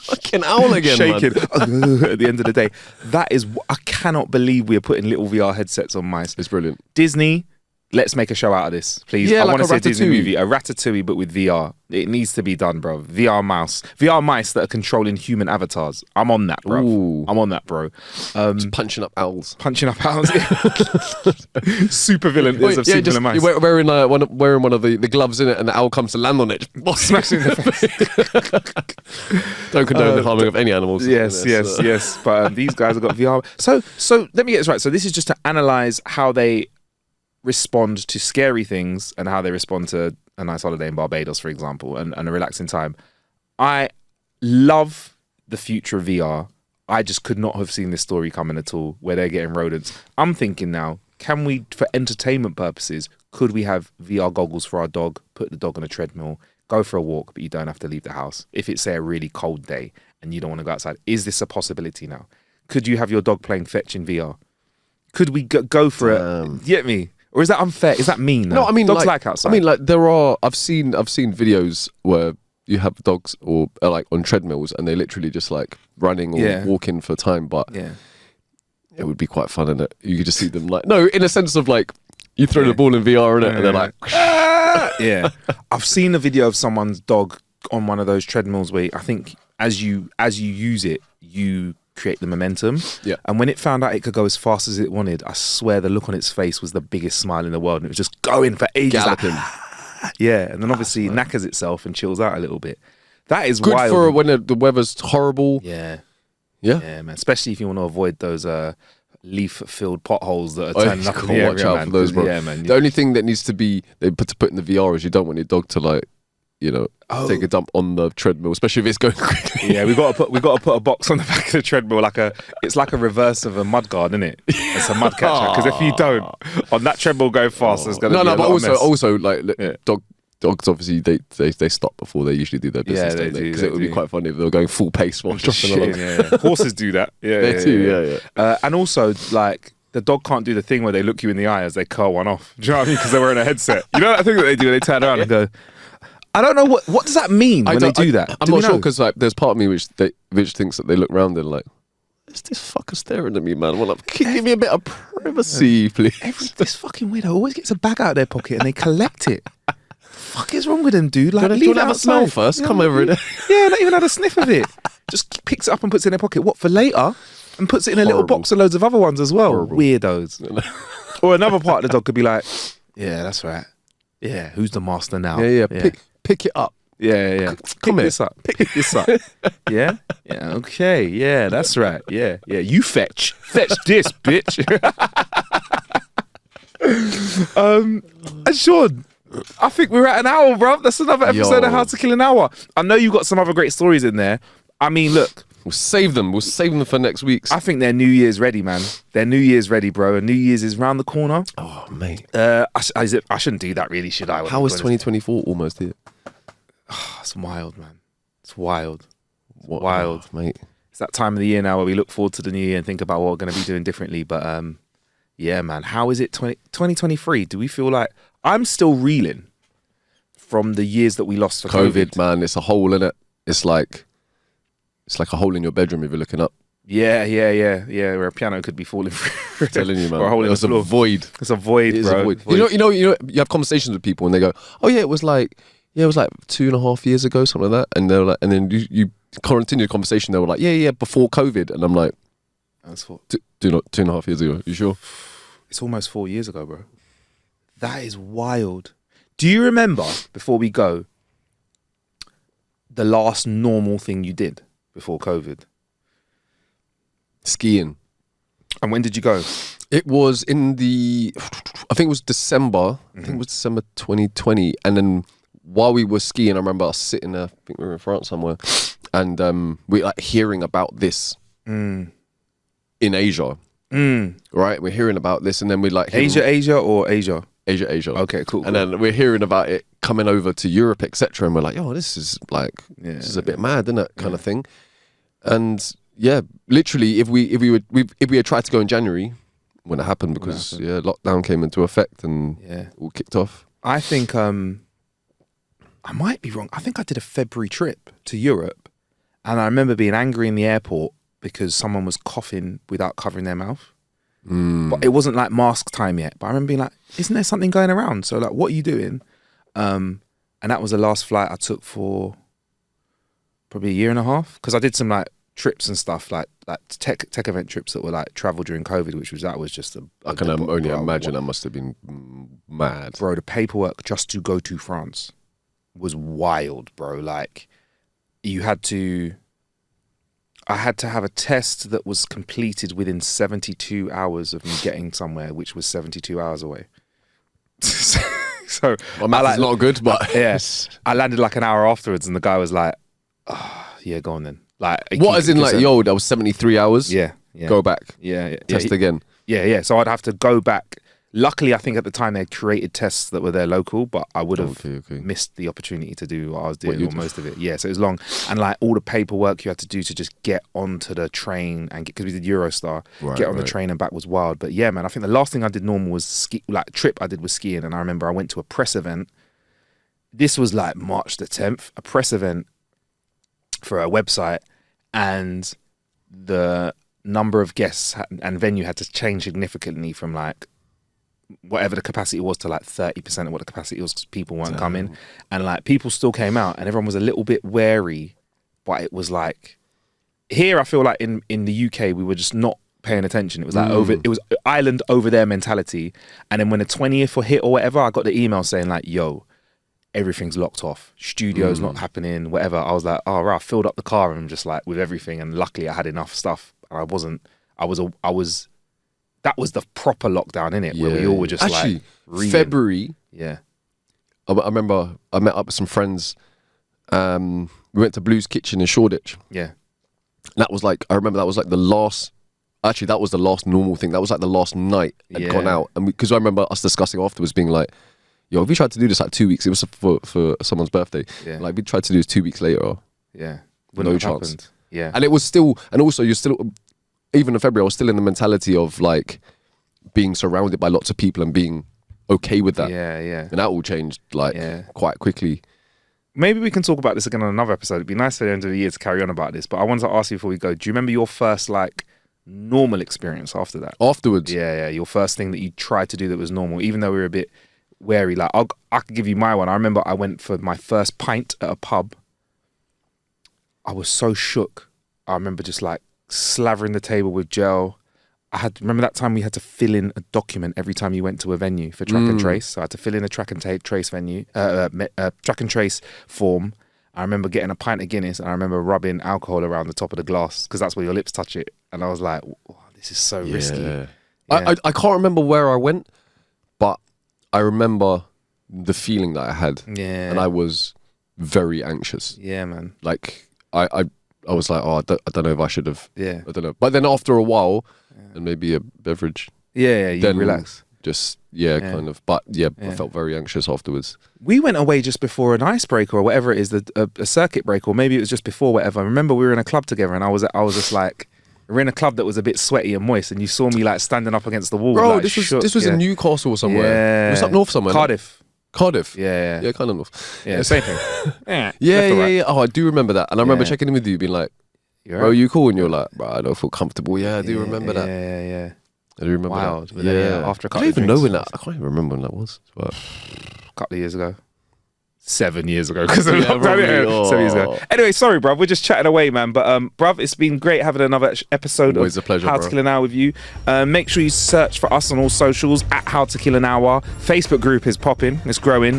fucking owl again, shaking man? at the end of the day? That is, I cannot believe we are putting little VR headsets on mice. It's brilliant. Disney, let's make a show out of this, please. Yeah, I like want to see a Disney Ratatouille. movie, a Ratatouille, but with VR. It needs to be done, bro. VR mice that are controlling human avatars. I'm on that, bro. Ooh. I'm on that, bro. Just punching up owls. Punching up owls. Super villain is of super villain mice. You're wearing one of the gloves in it, and the owl comes to land on it, just smashing the face. Don't condone the harming of any animals. Yes. But these guys have got VR. So let me get this right. So this is just to analyze how they respond to scary things and how they respond to a nice holiday in Barbados, for example, and a relaxing time. I love the future of VR. I just could not have seen this story coming at all, where they're getting rodents. I'm thinking now, can we, for entertainment purposes, could we have VR goggles for our dog, put the dog on a treadmill, go for a walk, but you don't have to leave the house? If it's, say, a really cold day and you don't want to go outside, is this a possibility now? Could you have your dog playing fetch in VR? Could we go for it? You get me? Or is that unfair? Is that mean? No, I mean, dogs like outside. I mean, like I've seen videos where you have dogs or like on treadmills and they literally just like running or walking for time, but it would be quite fun, isn't it? You could just see them like, no, in a sense of like, you throw the ball in VR in it and they're like, yeah. I've seen a video of someone's dog on one of those treadmills where I think as you use it, you create the momentum. Yeah. And when it found out it could go as fast as it wanted, I swear the look on its face was the biggest smile in the world. And it was just going for ages. Galloping. Yeah. And then obviously knackers itself and chills out a little bit. That is good wild. for when the weather's horrible. Yeah. Yeah. Yeah, man. Especially if you want to avoid those leaf-filled potholes that are turning up in the area, watch out man. for those, bro. Yeah, man. The only thing that needs to be put in the VR is you don't want your dog to like, you know, take a dump on the treadmill, especially if it's going quickly. Yeah, we got to put a box on the back of the treadmill, it's like a reverse of a mud guard, isn't it? It's a mud catcher. Because if you don't, on that treadmill going fast, there's going to be a lot of mess. also like dogs obviously they stop before they usually do their business. Yeah, they don't do. Because it would be quite funny if they were going full pace while dropping along. Yeah. Horses do that. Yeah, They too. Yeah. And also, like, the dog can't do the thing where they look you in the eye as they curl one off. Do you know what I mean? Because they're wearing a headset. You know that thing that they do? They turn around and go. I don't know what does that mean when they do that. I'm not sure because like there's part of me which thinks that they look around and like, is this fucker staring at me, man? Well, like, give me a bit of privacy, please. This fucking weirdo always gets a bag out of their pocket and they collect it. Fuck is wrong with them, dude? Like, do you want to have a smell first? Come over it. Yeah, not even had a sniff of it. Just picks it up and puts it in their pocket. What, for later? And puts it in a little box of loads of other ones as well. Horrible. Weirdos. Or another part of the dog could be like, yeah, that's right. Yeah, who's the master now? Yeah. Pick it up. Yeah. Come here. Pick this up. Yeah? Yeah, okay. Yeah, that's right. Yeah. You fetch. Fetch this, bitch. And Sean, I think we're at an hour, bro. That's another episode of How to Kill an Hour. I know you got some other great stories in there. I mean, look. We'll save them. We'll save them for next week's. I think they're New Year's ready, man. They're New Year's ready, bro. And New Year's is round the corner. Oh, mate. I shouldn't do that, really, should I? How is 2024 almost here? It's wild, man. It's wild. Wild, mate. It's that time of the year now where we look forward to the new year and think about what we're going to be doing differently. But Yeah, man. How is it 2023? Do we feel like I'm still reeling from the years that we lost for COVID? Man, it's a hole in it. It's like a hole in your bedroom if you're looking up. Yeah. Where a piano could be falling through. I'm telling you, man. Or a hole in It's the a floor. void. It's a void, It is bro. a void. You know, you have conversations with people and they go, "Oh yeah, it was like 2.5 years ago, something like that." And they're like, and then you continue the conversation. They were like, "Yeah, before COVID," and I'm like, That's what. 2.5 years ago. You sure? It's almost 4 years ago, bro. That is wild. Do you remember, before we go, the last normal thing you did before COVID? Skiing. And when did you go? It was I think it was December. I think it was December 2020. And then while we were skiing, I remember us sitting there, I think we were in France somewhere, and we like hearing about this in Asia. Right? We're hearing about this, and then we like... Asia or Asia? Asia. Okay, cool. And then we're hearing about it coming over to Europe, etc. And we're like, "Oh, this is like, this is a bit mad, isn't it?" Kind of thing. And yeah, literally, if we had tried to go in January, wouldn't have happened because lockdown came into effect and all kicked off. I think I might be wrong. I think I did a February trip to Europe, and I remember being angry in the airport because someone was coughing without covering their mouth. But it wasn't like mask time yet. But I remember being like, "Isn't there something going around? So like, what are you doing?" And that was the last flight I took for probably a year and a half, because I did some like trips and stuff, like tech event trips that were like travel during COVID, which was just I can only imagine that must have been mad, bro. The paperwork just to go to France was wild, bro. Like I had to have a test that was completed within 72 hours of me getting somewhere, which was 72 hours away. So well, math is not good, but yes, I landed like an hour afterwards, and the guy was like, "Oh, yeah, go on then." Like, what, as in like, "Yo, that was 73 hours. Yeah. Go back. Yeah. Test again." Yeah. So I'd have to go back. Luckily, I think at the time they created tests that were there local, but I would have missed the opportunity to do what I was doing, or most of it. Yeah, so it was long. And like all the paperwork you had to do to just get onto the train and because we did Eurostar, get on the train and back was wild. But yeah, man, I think the last thing I did normal was trip I did was skiing. And I remember I went to a press event. This was like March the 10th, a press event for a website, and the number of guests and venue had to change significantly from like whatever the capacity was to like 30% of what the capacity was, because people weren't coming, and like people still came out and everyone was a little bit wary. But it was like, here I feel like in the UK we were just not paying attention. It was like it was island over there mentality. And then when the 20th hit or whatever, I got the email saying like, "Yo, everything's locked off, studio's not happening, whatever." I was like, "Oh right." I filled up the car and just like with everything, and luckily I had enough stuff. And that was the proper lockdown, innit? Where we all were just actually, like reading. February. Yeah. I remember I met up with some friends. We went to Blue's Kitchen in Shoreditch. Yeah. And that was like, I remember that was like the last. Actually, that was the last normal thing. That was like the last night I'd gone out, and because I remember us discussing afterwards, being like, "Yo, we tried to do this like 2 weeks. It was for someone's birthday. Yeah. Like we tried to do this 2 weeks later. Yeah. No chance. Happened. Yeah. And it was still, and also you're still, even in February, I was still in the mentality of like being surrounded by lots of people and being okay with that. Yeah. And that all changed like quite quickly. Maybe we can talk about this again on another episode. It'd be nice at the end of the year to carry on about this. But I wanted to ask you before we go, do you remember your first like normal experience after that? Afterwards? Yeah. Your first thing that you tried to do that was normal, even though we were a bit wary. Like I could give you my one. I remember I went for my first pint at a pub. I was so shook. I remember just like slavering the table with gel. Remember that time we had to fill in a document every time you went to a venue for track and trace. So I had to fill in a track and trace track and trace form. I remember getting a pint of Guinness, and I remember rubbing alcohol around the top of the glass because that's where your lips touch it. And I was like, oh, this is so risky. Yeah. I can't remember where I went, but I remember the feeling that I had. Yeah. And I was very anxious. Yeah, man. Like I was like, oh, I don't know if I should have. Yeah. I don't know. But then after a while, and maybe a beverage. Yeah, you relax. Just, kind of. But I felt very anxious afterwards. We went away just before an icebreaker or whatever it is, a circuit break, or maybe it was just before whatever. I remember we were in a club together, and I was just like, We were in a club that was a bit sweaty and moist, and you saw me like standing up against the wall. Bro, like, this was in Newcastle or somewhere. Yeah. It was up north somewhere. Cardiff. Cardiff. Yeah. Yeah, kind of north. Yeah, same thing. Yeah. Oh, I do remember that. And I remember Yeah. checking in with you, being like, You're bro, right. you cool? And you're like, bro, I don't feel comfortable. Yeah, I do remember that. Yeah. I do remember Wild. that. But then, after a I couple don't of even know drinks, when that. I can't even remember when that was. But a couple of years ago. 7 years ago, because Yeah, 7 years ago. Anyway, sorry, bruv. We're just chatting away, man. But bruv, it's been great having another episode Always of a pleasure, How bro. to Kill an Hour with you. Make sure you search for us on all socials at How to Kill an Hour. Facebook group is popping. It's growing.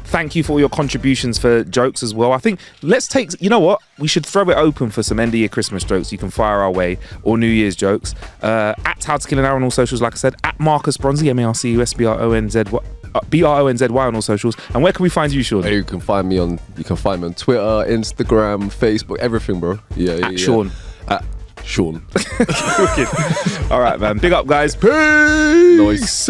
Thank you for all your contributions for jokes as well. I think let's take. You know what? We should throw it open for some end of year Christmas jokes you can fire our way, or New Year's jokes. At How to Kill an Hour on all socials, like I said. At Marcus Bronzy, MarcusBronzy BRONZY on all socials. And where can we find you, Sean? you can find me on Twitter, Instagram, Facebook, everything, bro. Yeah. Sean. At Sean. All right, man. Big up, guys. Peace. Nice.